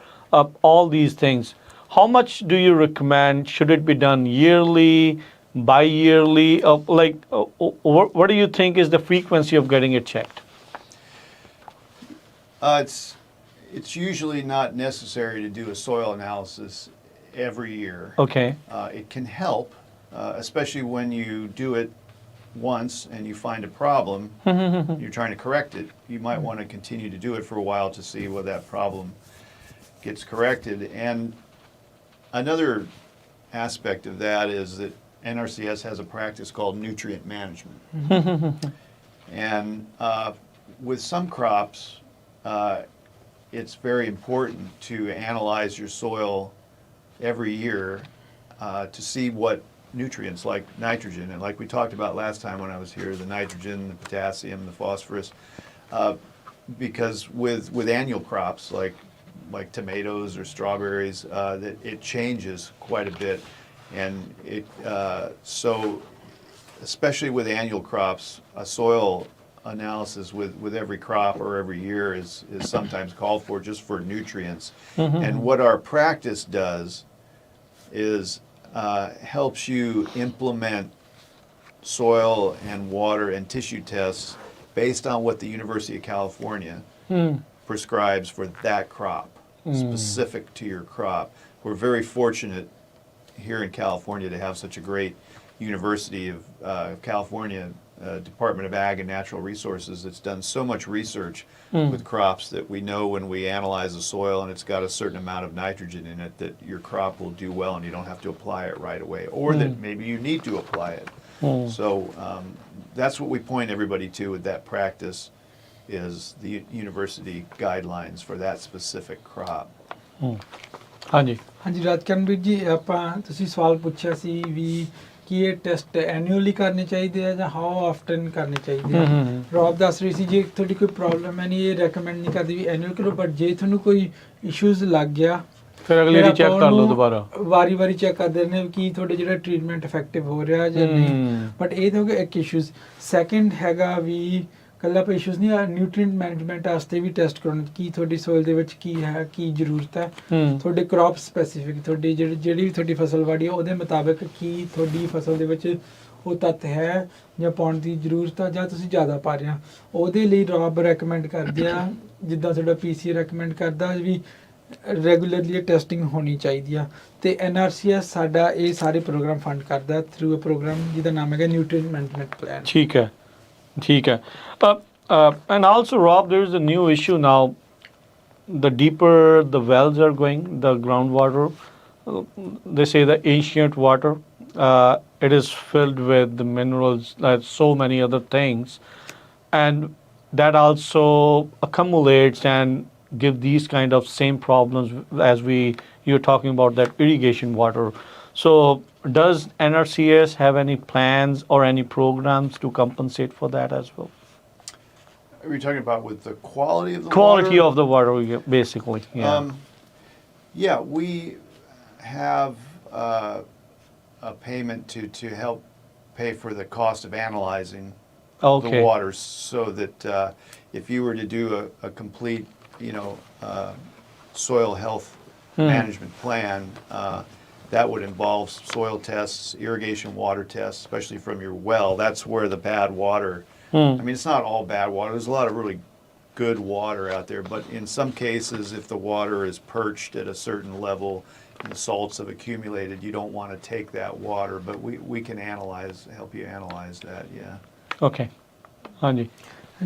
all these things, how much do you recommend? Should it be done yearly, bi-yearly? What do you think is the frequency of getting it checked? It's usually not necessary to do a soil analysis every year. Okay. It can help, especially when you do it once and you find a problem, you're trying to correct it, you might want to continue to do it for a while to see whether that problem gets corrected. And another aspect of that is that NRCS has a practice called nutrient management. And with some crops, it's very important to analyze your soil every year to see what nutrients like nitrogen, and like we talked about last time when I was here, the nitrogen, the potassium, the phosphorus, because with annual crops like tomatoes or strawberries, that it changes quite a bit, and so especially with annual crops, a soil analysis with every crop or every year is sometimes called for, just for nutrients. And what our practice does is helps you implement soil and water and tissue tests based on what the University of California prescribes for that crop, specific to your crop. We're very fortunate here in California to have such a great University of California Department of Ag and Natural Resources that's done so much research with crops that we know when we analyze the soil and it's got a certain amount of nitrogen in it that your crop will do well and you don't have to apply it right away, or that maybe you need to apply it. So that's what we point everybody to with that practice, is the university guidelines for that specific crop. ਹਾਂਜੀ ਰਾਜਕਰਨ ਵੀਰ ਜੀ, ਆਪਾਂ ਤੁਸੀਂ ਸਵਾਲ ਪੁੱਛਿਆ ਸੀ ਵੀ ਕੀ ਇਹ test annually ਕਰਨੇ ਚਾਹੀਦੇ ਆ ਜਾਂ ਹਾਊ ਆਫਟਨ ਕਰਨੇ ਚਾਹੀਦੇ ਆ। ਰੌਬ ਦੱਸ ਰਹੀ ਸੀ ਜੇ ਤੁਹਾਡੀ ਕੋਈ ਪ੍ਰੋਬਲਮ ਹੈ ਨਹੀਂ, ਇਹ ਰეკਮੈਂਡ ਨਹੀਂ ਕਰਦੀ ਵੀ ਐਨੂਅਲ ਕਰੋ, ਬਟ ਜੇ ਤੁਹਾਨੂੰ ਕੋਈ ਇਸ਼ੂਜ਼ ਲੱਗ ਗਿਆ ਫਿਰ ਅਗਲੀ ਵਾਰੀ ਚੈੱਕ ਕਰ ਲਓ ਦੁਬਾਰਾ, ਵਾਰੀ ਚੈੱਕ ਕਰਦੇ ਨੇ ਕਿ ਤੁਹਾਡੇ ਜਿਹੜਾ ਟ੍ਰੀਟਮੈਂਟ ਇਫੈਕਟਿਵ ਹੋ ਰਿਹਾ ਜਾਂ ਨਹੀਂ। ਬਟ ਇਹ ਤਾਂ ਹੋ ਗਿਆ ਇੱਕ ਇਸ਼ੂਜ਼। ਸੈਕਿੰਡ ਹੈਗਾ ਵੀ ਕੱਲਾ ਆਪਾਂ ਇਸ਼ੂਜ਼ ਨਹੀਂ ਨਿਊਟ੍ਰੀਐਂਟ ਮੈਨੇਜਮੈਂਟ ਵਾਸਤੇ ਵੀ ਟੈਸਟ ਕਰਾਉਣਾ ਕੀ ਤੁਹਾਡੀ ਸੋਇਲ ਦੇ ਵਿੱਚ ਕੀ ਹੈ ਕੀ ਜ਼ਰੂਰਤ ਹੈ ਤੁਹਾਡੇ ਕ੍ਰੌਪ ਸਪੈਸੀਫਿਕ ਤੁਹਾਡੀ ਜਿਹੜੀ ਵੀ ਤੁਹਾਡੀ ਫਸਲ ਵਾੜੀ ਹੈ ਉਹਦੇ ਮੁਤਾਬਕ ਕੀ ਤੁਹਾਡੀ ਫਸਲ ਦੇ ਵਿੱਚ ਉਹ ਤੱਤ ਹੈ ਜਾਂ ਪਾਉਣ ਦੀ ਜ਼ਰੂਰਤ ਆ ਜਾਂ ਤੁਸੀਂ ਜ਼ਿਆਦਾ ਪਾ ਰਹੇ ਆ ਉਹਦੇ ਲਈ ਰੌਬ ਰეკਮੈਂਡ ਕਰਦੇ ਆ ਜਿੱਦਾਂ ਤੁਹਾਡਾ PCA ਰეკਮੈਂਡ ਕਰਦਾ ਵੀ ਰੈਗੂਲਰਲੀ ਟੈਸਟਿੰਗ ਹੋਣੀ ਚਾਹੀਦੀ ਆ ਤੇ NRCS ਸਾਡਾ ਇਹ ਸਾਰੇ ਪ੍ਰੋਗਰਾਮ ਫੰਡ ਕਰਦਾ ਥਰੂ ਅ ਪ੍ਰੋਗਰਾਮ ਜਿਹਦਾ ਨਾਮ ਹੈਗਾ ਨਿਊਟ੍ਰੀਐਂਟ ਮੈਨੇਜਮੈਂਟ ਪਲਾਨ ਠੀਕ ਹੈ and also Rob, there is a new issue now. The deeper the wells are going, the groundwater, they say the ancient water, it is filled with the minerals, like so many other things, and that also accumulates and give these kind of same problems as you're talking about that irrigation water. So does NRCS have any plans or any programs to compensate for that as well? Are we talking about with the quality of the Quality water? of the water, basically. Yeah, we have a payment to help pay for the cost of analyzing Okay. the water, so that if you were to do a complete, soil health management plan, that would involve soil tests, irrigation water tests, especially from your well. That's where the bad water. I mean, it's not all bad water. There's a lot of really good water out there, but in some cases, if the water is perched at a certain level and the salts have accumulated, you don't want to take that water. But we can help you analyze that. Yeah. Okay. ਹਾਂਜੀ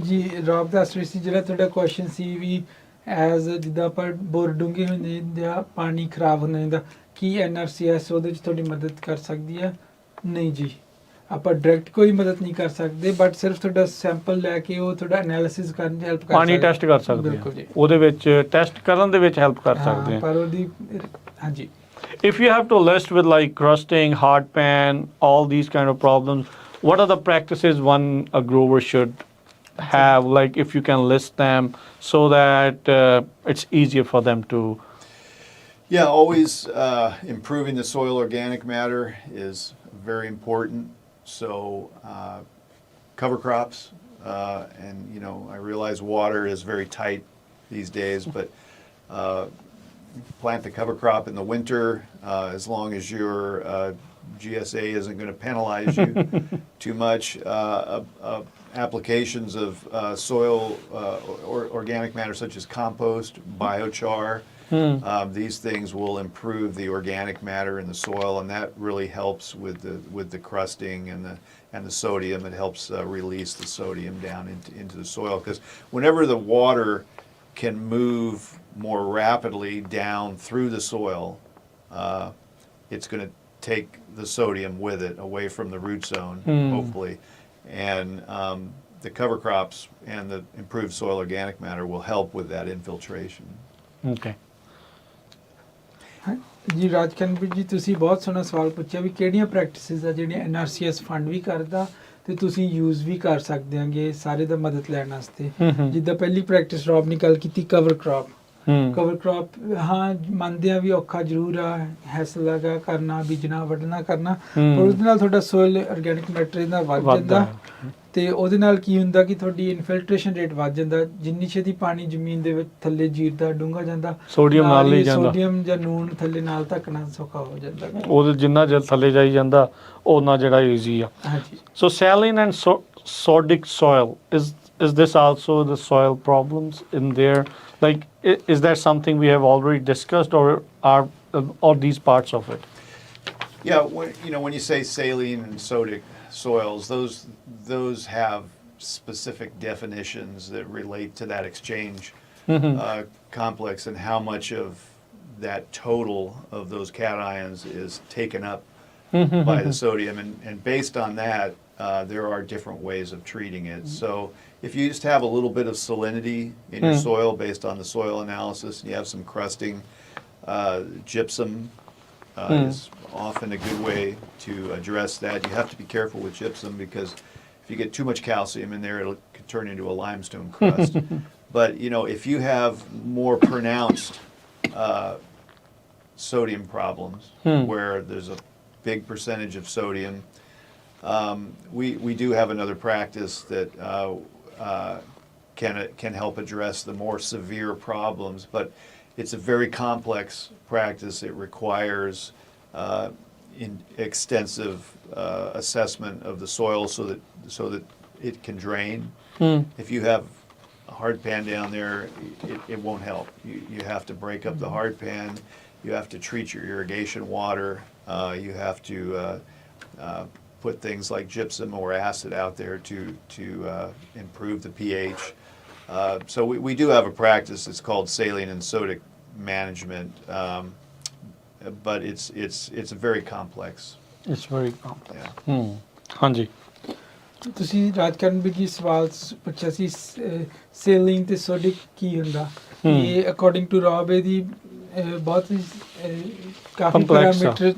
ਜੀ ਰੌਬ ਦੱਸ ਰਹੀ ਸੀ ਜਿਹੜਾ ਤੁਹਾਡਾ question ਸੀ ਵੀ as ਜਿੱਦਾਂ ਆਪਾਂ bore ਡੂੰਘੇ ਹੁੰਦੇ ਜਾਂ ਪਾਣੀ ਖਰਾਬ ਹੁੰਦਾ ਜਾਂਦਾ ਕੀ NRCS ਉਹਦੇ 'ਚ ਤੁਹਾਡੀ ਮਦਦ ਕਰ ਸਕਦੀ ਹੈ ਨਹੀਂ ਜੀ ਆਪਾਂ ਡਾਇਰੈਕਟ ਕੋਈ ਮਦਦ ਨਹੀਂ ਕਰ ਸਕਦੇ ਬਟ ਸਿਰਫ ਤੁਹਾਡਾ ਸੈਂਪਲ ਲੈ ਕੇ ਉਹ ਤੁਹਾਡਾ ਐਨਾਲਿਸਿਸ ਕਰਨ 'ਚ ਹੈਲਪ ਕਰ ਪਾਣੀ ਟੈਸਟ ਕਰ ਸਕਦੇ ਬਿਲਕੁਲ ਜੀ ਉਹਦੇ ਵਿੱਚ ਟੈਸਟ ਕਰਨ ਦੇ ਵਿੱਚ ਹੈਲਪ ਕਰ ਸਕਦੇ ਹਾਂ ਪਰ ਉਹਦੀ ਹਾਂਜੀ if you have to list with like crusting, hard pan, all these kind of problems, what are the practices one a grower should have, like if you can list them so that it's easier for them to Yeah, always improving the soil organic matter is very important. So cover crops, and I realize water is very tight these days, but plant the cover crop in the winter as long as your GSA isn't going to penalize you too much. Applications of soil or organic matter such as compost, biochar, these things will improve the organic matter in the soil, and that really helps with the crusting and the sodium. It helps release the sodium down into the soil, because whenever the water can move more rapidly down through the soil, it's going to take the sodium with it away from the root zone, hopefully. And the cover crops and the improved soil organic matter will help with that infiltration. okay ਜੀ ਰਾਜਕਨਵੀਰ ਜੀ ਤੁਸੀਂ ਬਹੁਤ ਸੋਹਣਾ ਸਵਾਲ ਪੁੱਛਿਆ ਵੀ ਕਿਹੜੀਆਂ practices ਆ ਜਿਹੜੀਆਂ NRCS ਫੰਡ ਵੀ ਕਰਦਾ ਤੇ ਤੁਸੀਂ ਯੂਜ਼ ਵੀ ਕਰ ਸਕਦੇ ਆਂਗੇ ਸਾਰੇ ਦਾ ਮਦਦ ਲੈਣ ਵਾਸਤੇ ਜਿੱਦਾਂ ਪਹਿਲੀ ਪ੍ਰੈਕਟਿਸ ਰੌਬ ਨੇ ਗੱਲ ਕੀਤੀ ਕਵਰ ਕ੍ਰੌਪ ਹਾਂ ਮੰਨਦੇ ਆ ਵੀ ਔਖਾ ਜ਼ਰੂਰ ਆ ਹੈਸਲ ਲਗਾ ਕਰਨਾ ਬੀਜਣਾ ਵੱਢਣਾ ਕਰਨਾ ਪਰ ਉਹਦੇ ਨਾਲ ਤੁਹਾਡਾ ਸੋਇਲ ਆਰਗੈਨਿਕ ਮੈਟਰ ਇਹਦਾ ਵੱਧ ਜਾਂਦਾ ਤੇ ਉਹਦੇ ਨਾਲ ਕੀ ਹੁੰਦਾ ਕਿ ਤੁਹਾਡੀ ਇਨਫਿਲਟ੍ਰੇਸ਼ਨ ਰੇਟ ਵੱਧ ਜਾਂਦਾ ਜਿੰਨੀ ਛੇਤੀ ਪਾਣੀ ਜ਼ਮੀਨ ਦੇ ਵਿੱਚ ਥੱਲੇ ਜੀਰਦਾ ਡੂੰਘਾ ਜਾਂਦਾ ਸੋਡੀਅਮ ਨਾਲ ਨਹੀਂ ਜਾਂਦਾ ਸੋਡੀਅਮ ਜਾਂ ਨੂਨ ਥੱਲੇ ਨਾਲ ਧੱਕਣਾ ਸੌਖਾ ਹੋ ਜਾਂਦਾ ਉਹਦੇ ਜਿੰਨਾ ਜਲ ਥੱਲੇ ਜਾਈ ਜਾਂਦਾ ਉਹਨਾਂ ਜਿਹੜਾ ਈਜ਼ੀ ਆ ਹਾਂਜੀ so saline and sodic soil, is this also the soil problems in there, like is that something we have already discussed, or are these parts of it? Yeah, when you say saline and sodic soils, those have specific definitions that relate to that exchange complex and how much of that total of those cations is taken up by the sodium, and based on that there are different ways of treating it. So if you just have a little bit of salinity in your soil based on the soil analysis and you have some crusting, gypsum is often a good way to address that. You have to be careful with gypsum because if you get too much calcium in there, it could turn into a limestone crust. But if you have more pronounced sodium problems where there's a big percentage of sodium, we do have another practice that can help address the more severe problems. But it's a very complex practice. It requires extensive assessment of the soil so that it can drain. If you have a hard pan down there, it won't help. You have to break up the hard pan. You have to treat your irrigation water. You have to put things like gypsum or acid out there to improve the pH. So we do have a practice. It's called saline and sodic management, but it's very complex. It's very complex. Yeah. ਹਾਂਜੀ ਤੁਸੀਂ ਰਾਜਕਰਨ ਵੀ ਜੀ ਸਵਾਲ ਪੁੱਛਿਆ ਸੀ selling ਤੇ ਸੋਡਿਕ ਕੀ ਹੁੰਦਾ ਇਹ according to ਰੌਬ ਇਹਦੀ ਬਹੁਤ ਕਾਫੀ Complex ਆ। ਪੈਰਾਮੀਟਰ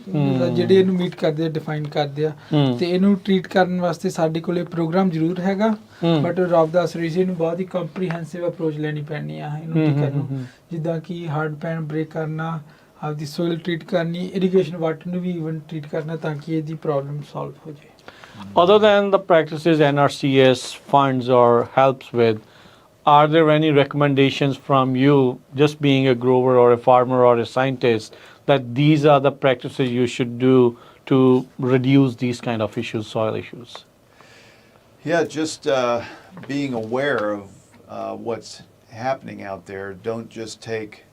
ਜਿਹੜੇ ਇਹਨੂੰ ਮੀਟ ਕਰਦੇ ਆ ਡਿਫਾਈਨ ਕਰਦੇ ਆ ਤੇ ਇਹਨੂੰ ਟ੍ਰੀਟ ਕਰਨ ਵਾਸਤੇ ਸਾਡੇ ਕੋਲੇ ਪ੍ਰੋਗਰਾਮ ਜ਼ਰੂਰ ਹੈਗਾ ਬਟ ਰੌਬ ਦੱਸ ਰਹੀ ਸੀ ਇਹਨੂੰ ਬਹੁਤ ਹੀ ਕੰਪਰੀਹੈਂਸਿਵ ਅਪਰੋਚ ਲੈਣੀ ਪੈਣੀ ਆ ਇਹਨੂੰ ਠੀਕ ਕਰਨ ਨੂੰ ਜਿੱਦਾਂ ਕਿ ਹਾਰਡ ਪੈਨ ਬ੍ਰੇਕ ਕਰਨਾ ਆਪਦੀ ਸੋਇਲ ਟ੍ਰੀਟ ਕਰਨੀ ਇਰੀਗੇਸ਼ਨ ਵਾਟਰ ਨੂੰ ਵੀ ਇਵਨ ਟ੍ਰੀਟ ਕਰਨਾ ਤਾਂ ਕਿ ਇਹਦੀ ਪ੍ਰੋਬਲਮ ਸੋਲਵ ਹੋ ਜਾਏ Other than the practices NRCS funds or helps with, are there any recommendations from you, just being a grower or a farmer or a scientist, that these are the practices you should do to reduce these kind of issues, soil issues? Yeah, just being aware of what's happening out there. Don't just take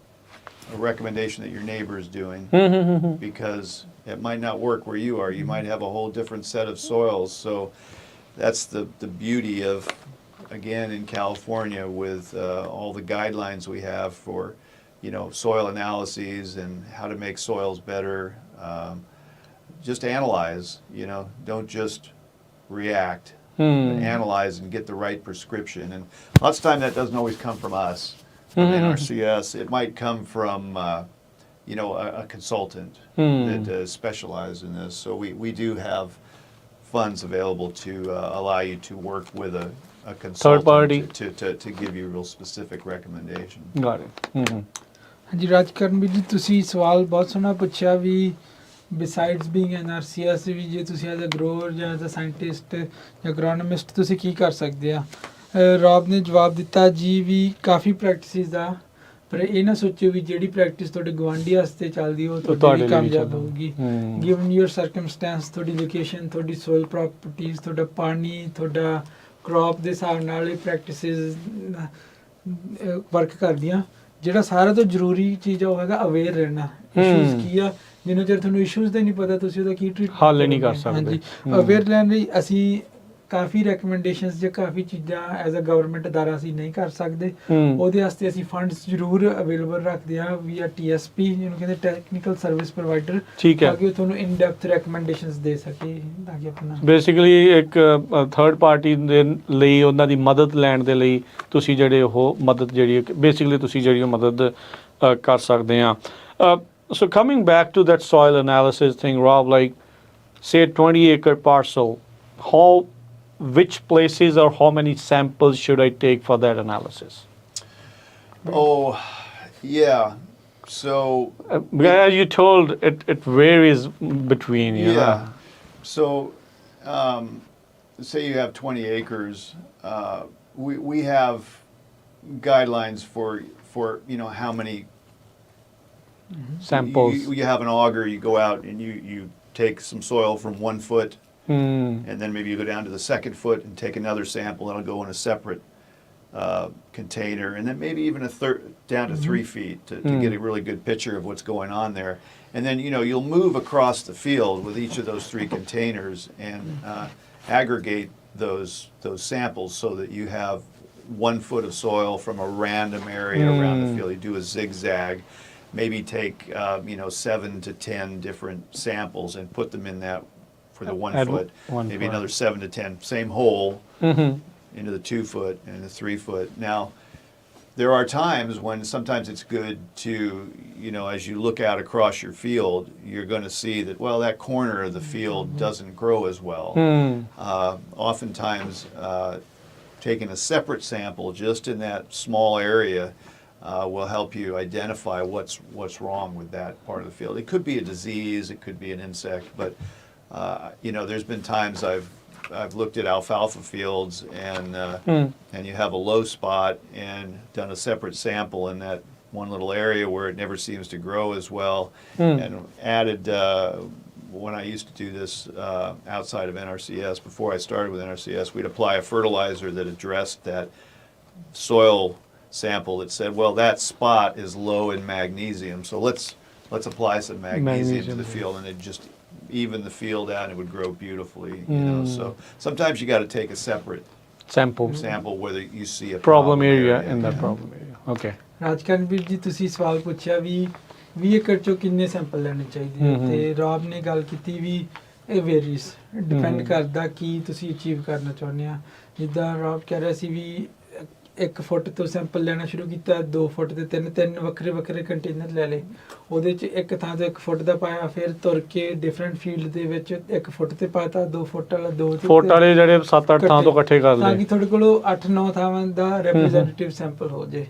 a recommendation that your neighbor is doing because it might not work where you are. You might have a whole different set of soils. So that's the beauty of, again, in California with all the guidelines we have for, soil analyses and how to make soils better. Just analyze, don't just react. But analyze and get the right prescription. And lots of time that doesn't always come from us, from NRCS. It might come from a consultant that specializes in this. So we do have funds available to allow you to work with a consultant Third party. to give you real specific recommendation. Got it. ਹਾਂਜੀ ਰਾਜਕਰਨ ਵੀ ਜੀ ਤੁਸੀਂ ਸਵਾਲ ਬਹੁਤ ਸੋਹਣਾ ਪੁੱਛਿਆ ਵੀ ਬਿਸਾਈਡਸ being NRCS ਵੀ ਜੇ ਤੁਸੀਂ as a grower ਜਾਂ ਐਜ਼ ਅ ਸਾਇੰਟਿਸਟ ਜਾਂ ਅਗਰੋਨੋਮਿਸਟ ਤੁਸੀਂ ਕੀ ਕਰ ਸਕਦੇ ਆ ਰੌਬ ਨੇ ਜਵਾਬ ਦਿੱਤਾ ਜੀ ਵੀ ਕਾਫੀ ਪ੍ਰੈਕਟਿਸਿਸ ਆ ਪਰ ਇਹ ਨਾ ਸੋਚਿਓ ਵੀ ਜਿਹੜੀ ਪ੍ਰੈਕਟਿਸ ਤੁਹਾਡੇ ਗੁਆਂਢੀ ਵਾਸਤੇ ਚੱਲਦੀ ਉਹ ਤੁਹਾਡੇ ਲਈ ਕਾਮਯਾਬ ਹੋਊਗੀ ਗਿਵਨ ਯੂਅਰ ਸਰਕਮਸਟੈਂਸ ਤੁਹਾਡੀ ਲੋਕੇਸ਼ਨ ਤੁਹਾਡੀ ਸੋਇਲ ਪ੍ਰੋਪਰਟੀਜ਼ ਤੁਹਾਡਾ ਪਾਣੀ ਤੁਹਾਡਾ ਕ੍ਰੌਪ ਦੇ ਹਿਸਾਬ ਨਾਲ ਇਹ ਪ੍ਰੈਕਟਿਸਿਸ ਵਰਕ ਕਰਦੀਆਂ ਜਿਹੜਾ ਸਾਰਾ ਤੋਂ ਜ਼ਰੂਰੀ ਚੀਜ਼ ਆ ਉਹ ਹੈਗਾ ਅਵੇਅਰ ਰਹਿਣਾ ਇਸ਼ੂਜ਼ ਕੀ ਆ ਜਿੰਨਾ ਚਿਰ ਤੁਹਾਨੂੰ ਇਸ਼ੂਜ਼ ਦਾ ਨਹੀਂ ਪਤਾ ਤੁਸੀਂ ਉਹਦਾ ਕੀ ਟ੍ਰੀਟ ਹੱਲ ਨਹੀਂ ਕਰ ਸਕਦੇ ਹਾਂਜੀ ਅਵੇਅਰ ਲੈਣ ਲਈ ਅਸੀਂ ਕਾਫੀ ਰეკਮੈਂਡੇਸ਼ਨਸ ਜਾਂ ਕਾਫੀ ਚੀਜ਼ਾਂ ਐਜ਼ ਅ ਗਵਰਨਮੈਂਟ ਅਦਾਰਾ ਅਸੀਂ ਨਹੀਂ ਕਰ ਸਕਦੇ ਉਹਦੇ ਵਾਸਤੇ ਅਸੀਂ ਫੰਡਸ ਜ਼ਰੂਰ ਅਵੇਲੇਬਲ ਰੱਖਦੇ ਹਾਂ ਵੀ ਆ TSP ਜਿਹਨੂੰ ਕਹਿੰਦੇ ਟੈਕਨੀਕਲ ਸਰਵਿਸ ਪ੍ਰੋਵਾਈਡਰ ਤਾਂ ਕਿ ਉਹ ਤੁਹਾਨੂੰ ਇਨ ਡੈਪਥ ਰეკਮੈਂਡੇਸ਼ਨਸ ਦੇ ਸਕੇ ਤਾਂ ਕਿ ਆਪਣਾ ਬੇਸਿਕਲੀ ਇੱਕ ਥਰਡ ਪਾਰਟੀ ਦੇ ਲਈ ਉਹਨਾਂ ਦੀ ਮਦਦ ਲੈਣ ਦੇ ਲਈ ਤੁਸੀਂ ਜਿਹੜੇ ਉਹ ਮਦਦ ਜਿਹੜੀ ਬੇਸਿਕਲੀ ਤੁਸੀਂ ਜਿਹੜੀ ਉਹ ਮਦਦ ਕਰ ਸਕਦੇ ਆ so coming back to that soil analysis thing Rob, like say 20-acre parcel, which places or how many samples should I take for that analysis? Oh, yeah. So as you told, it varies between you. Yeah. So say you have 20 acres. We have guidelines for how many samples. You have an auger. You go out and you take some soil from 1 foot. And then maybe you go down to the 2nd foot and take another sample. That'll go in a separate container, and then maybe even down to 3 feet to get a really good picture of what's going on there. And then you'll move across the field with each of those 3 containers and aggregate those samples so that you have 1 foot of soil from a random area around the field. You do a zigzag. Maybe take 7 to 10 different samples and put them in that. For the 1 foot, maybe another 7 to 10, same hole into the 2 foot and the 3 foot. Now, there are times when sometimes it's good to, as you look out across your field, you're going to see that, well, that corner of the field doesn't grow as well. Oftentimes, taking a separate sample just in that small area will help you identify what's wrong with that part of the field. It could be a disease, it could be an insect, but there's been times I've I've looked at alfalfa fields and you have a low spot and done a separate sample in that one little area where it never seems to grow as well, and added. When I used to do this outside of NRCS, before I started with NRCS, we'd apply a fertilizer that addressed that soil sample that said, well, that spot is low in magnesium, so let's apply some magnesium to the field, and it just even the field out, and it would grow beautifully. You know, so sometimes you got to take a separate sample whether you see a problem area in that problem area. Okay. ਰਾਜਕਰਨਵੀਰ ਜੀ ਤੁਸੀਂ ਸਵਾਲ ਪੁੱਛਿਆ ਵੀ 20 ਏਕੜ ਚੋਂ ਕਿੰਨੇ sample ਲੈਣੇ ਚਾਹੀਦੇ ਆ ਤੇ ਰੌਬ ਨੇ ਗੱਲ ਕੀਤੀ ਵੀ ਇਹ ਵੇਰੀਸ ਡਿਪੈਂਡ ਕਰਦਾ ਕੀ ਤੁਸੀਂ ਅਚੀਵ ਕਰਨਾ ਚਾਹੁੰਦੇ ਆ ਜਿੱਦਾਂ ਰੌਬ ਕਹਿ ਰਿਹਾ ਸੀ ਵੀ 1 ਫੁੱਟ ਤੋਂ ਸੈਂਪਲ ਲੈਣਾ ਸ਼ੁਰੂ ਕੀਤਾ 2 ਫੁੱਟ ਤੇ ਤਿੰਨ ਵੱਖਰੇ ਵੱਖਰੇ ਕੰਟੇਨਰ ਲੈ ਲਏ ਉਹਦੇ ਚ ਇੱਕ ਥਾਂ ਤੋਂ 1 ਫੁੱਟ ਦਾ ਪਾਇਆ ਫਿਰ ਤੁਰ ਕੇ ਡਿਫਰੈਂਟ ਫੀਲਡ ਦੇ ਵਿੱਚ 1 ਫੁੱਟ ਤੇ ਪਾਤਾ 2 ਫੁੱਟ ਵਾਲਾ 2 ਫੁੱਟ ਵਾਲੇ ਜਿਹੜੇ 7-8 ਥਾਂ ਤੋਂ ਇਕੱਠੇ ਕਰ ਤਾਂ ਲਏ ਕਿ ਤੁਹਾਡੇ ਕੋਲ 8-9 ਥਾਵਾਂ ਦਾ ਰਿਪਰੈਜ਼ੈਂਟੇਟਿਵ ਸੈਂਪਲ ਹੋ ਜੇ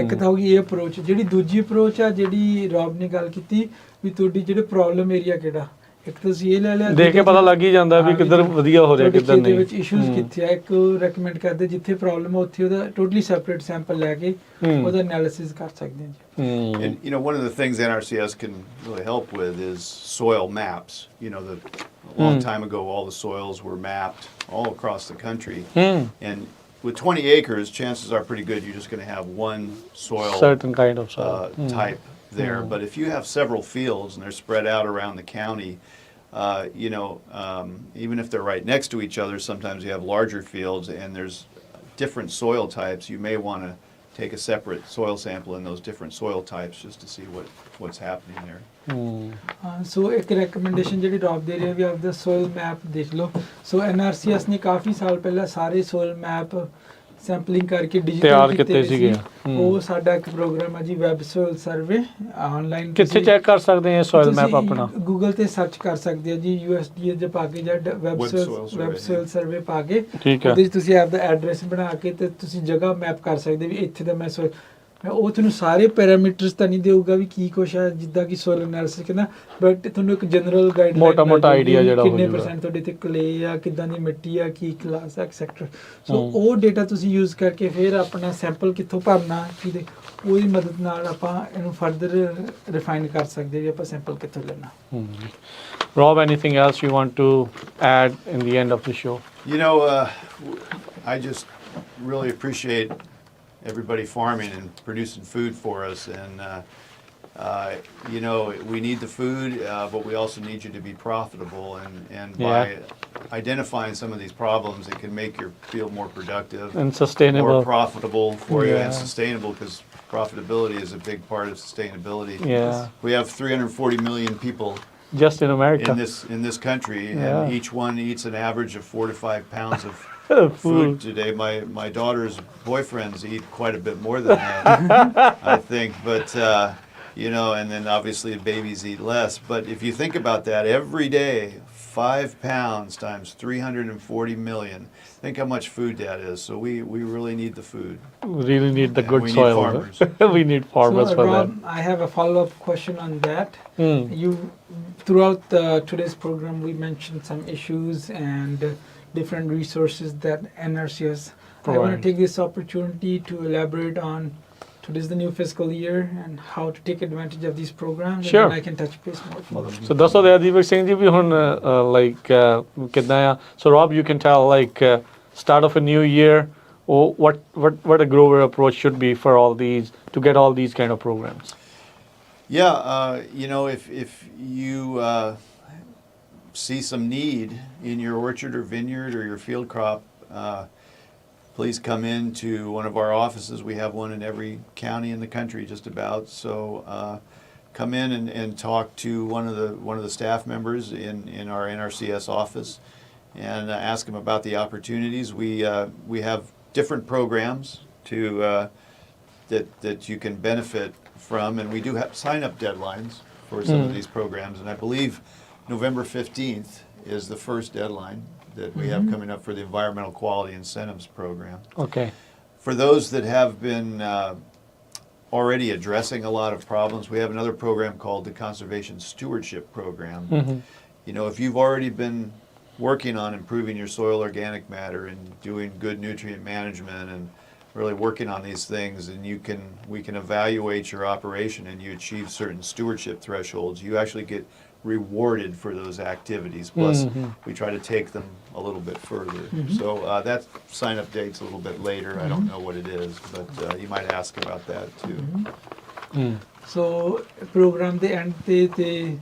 ਇੱਕ ਤਾਂ ਹੋ ਗਈ ਇਹ ਅਪਰੋਚ ਜਿਹੜੀ ਦੂਜੀ ਅਪਰੋਚ ਆ ਜਿਹੜੀ ਰੌਬ ਨੇ ਗੱਲ ਕੀਤੀ ਵੀ ਤੁਹਾਡੀ ਜਿਹੜੇ ਪ੍ਰੋਬਲਮ ਏਰੀਆ ਕਿਹੜਾ ਇੱਕ ਤੁਸੀਂ ਇਹ ਲੈ ਲਿਆ ਦੇਖ ਕੇ ਪਤਾ ਲੱਗ ਹੀ ਜਾਂਦਾ ਵੀ ਕਿੱਧਰ ਵਧੀਆ ਹੋ ਰਿਹਾ ਕਿੱਧਰ ਨਹੀਂ ਵਿੱਚ ਇਸ਼ੂਜ਼ ਕਿੱਥੇ ਆ ਇੱਕ ਰეკਮੈਂਡ ਕਰਦੇ ਜਿੱਥੇ ਪ੍ਰੋਬਲਮ ਆ ਉੱਥੇ ਉਹਦਾ ਟੋਟਲੀ ਸੈਪਰੇਟ ਸੈਂਪਲ ਲੈ ਕੇ ਉਹਦਾ ਐਨਾਲਿਸਿਸ ਕਰ ਸਕਦੇ ਹਾਂ ਜੀ And you know, one of the things NRCS can really help with is soil maps. You know, a long time ago, all the soils were mapped all across the country. And with 20 acres, chances are pretty good you're just going to have one soil certain kind of soil type there. But if you have several fields and they're spread out around the county, you know, even if they're right next to each other, sometimes you have larger fields and there's different soil types. You may want to take a separate soil sample in those different soil types just to see what's happening there. ਸੋ ਇੱਕ recommendation ਜਿਹੜੀ ਰੌਬ ਦੇ ਰਿਹਾ ਵੀ ਆਪਦਾ soil map ਦੇਖ ਲਓ ਸੋ ਐਨਆਰਸੀਐਸ ਨੇ ਕਾਫੀ ਸਾਲ ਪਹਿਲਾਂ ਸਾਰੇ ਸੋਇਲ ਮੈਪ ਸੈਂਪਲਿੰਗ ਕਰਕੇ ਤਿਆਰ ਡਿਜੀਟਲ ਕੀਤੇ ਸੀਗੇ ਉਹ ਸਾਡਾ ਇੱਕ ਪ੍ਰੋਗਰਾਮ ਹੈ ਜੀ ਵੈਬ ਸੋਇਲ ਸਰਵੇ ਆਨਲਾਈਨ ਕਿੱਥੇ ਚੈੱਕ ਕਰ ਸਕਦੇ ਆ ਸੋਇਲ ਮੈਪ ਆਪਣਾ ਗੂਗਲ ਤੇ ਸਰਚ ਕਰ ਸਕਦੇ ਆ ਜੀ USDA ਦੇ ਪਾ ਕੇ ਜਾਂ ਵੈਬ ਸੋਇਲ ਸਰਵੇ ਪਾ ਕੇ ਉਹਦੇ ਵਿੱਚ ਤੁਸੀਂ ਆਪਦਾ ਐਡਰੈਸ ਬਣਾ ਕੇ ਤੇ ਤੁਸੀਂ ਜਗ੍ਹਾ ਮੈਪ ਕਰ ਸਕਦੇ ਵੀ ਇੱਥੇ ਦਾ ਮੈਂ ਉਹ ਤੁਹਾਨੂੰ ਸਾਰੇ ਪੈਰਾਮੀਟਰਸ ਤਾਂ ਨਹੀਂ ਦੇਊਗਾ ਵੀ ਕੀ ਕੁਛ ਹੈ ਜਿੱਦਾਂ ਕਿ ਸੋਇਲ ਐਨਾਲਿਸਿਸ ਕਹਿੰਦਾ ਬਟ ਤੁਹਾਨੂੰ ਇੱਕ ਜਨਰਲ ਗਾਈਡਲਾਈਨ ਮੋਟਾ ਆਈਡੀਆ ਜਿਹੜਾ ਕਿੰਨੇ % ਤੁਹਾਡੇ ਤੇ ਕਲੇ ਆ ਕਿੱਦਾਂ ਦੀ ਮਿੱਟੀ ਆ ਕੀ ਕਲਾਸ ਆ ਐਕਸੈਕਟਰਾ ਸੋ ਉਹ ਡੇਟਾ ਤੁਸੀਂ ਯੂਜ਼ ਕਰਕੇ ਫਿਰ ਆਪਣਾ ਸੈਂਪਲ ਕਿੱਥੋਂ ਭਰਨਾ ਕਿਹਦੇ ਉਹਦੀ ਮਦਦ ਨਾਲ ਆਪਾਂ ਇਹਨੂੰ ਫਰਦਰ ਰਿਫਾਈਨ ਕਰ ਸਕਦੇ ਵੀ ਆਪਾਂ ਸੈਂਪਲ ਕਿੱਥੋਂ ਲੈਣਾ Rob, anything else you want to add in the end of the show? You know, I just really appreciate everybody farming and producing food for us, and you know, we need the food, but we also need you to be profitable, and by identifying some of these problems, it can make your field more productive and sustainable, more profitable for you, and sustainable, because profitability is a big part of sustainability. We have 340 million people just in America, in this country, and each one eats an average of 4 to 5 pounds of food today. My daughter's boyfriends eat quite a bit more than that, I think. But you know, and then obviously babies eat less. But if you think about that, every day, 5 pounds times 340 million. Think how much food that is. So we really need the food. We really need the good we soil. Need farmers. We need farmers for Rob, that. I have a follow-up question on that. You throughout today's program we mentioned some issues and different resources that NRCS. I want to take this opportunity to elaborate on today's the new fiscal year and how to take advantage of these programs. Sure. And then I can touch base more. So ਦੱਸੋ ਦੇ ਅਦੀਪ ਸਿੰਘ ਜੀ ਵੀ ਹੁਣ like ਕਿੱਦਾਂ ਆ so Rob you can tell like start of a new year or what a grower approach should be for all these to get all these kind of programs. Yeah, you know, if you see some need in your orchard or vineyard or your field crop, please come in to one of our offices. We have one in every county in the country just about. So come in and talk to one of the staff members in our NRCS office and ask them about the opportunities. We have different programs that you can benefit from, and we do have sign-up deadlines for some of these programs, and I believe November 15th is the first deadline that we have coming up for the Environmental Quality Incentives Program. Okay. For those that have been already addressing a lot of problems, we have another program called the Conservation Stewardship Program. You know, if you've already been working on improving your soil organic matter and doing good nutrient management and really working on these things, and we can evaluate your operation and you achieve certain stewardship thresholds, you actually get rewarded for those activities. Plus, we try to take them a little bit further. So that sign up date's a little bit later. I don't know what it is, but you might ask about that too. So programme ਦੇ end ਤੇ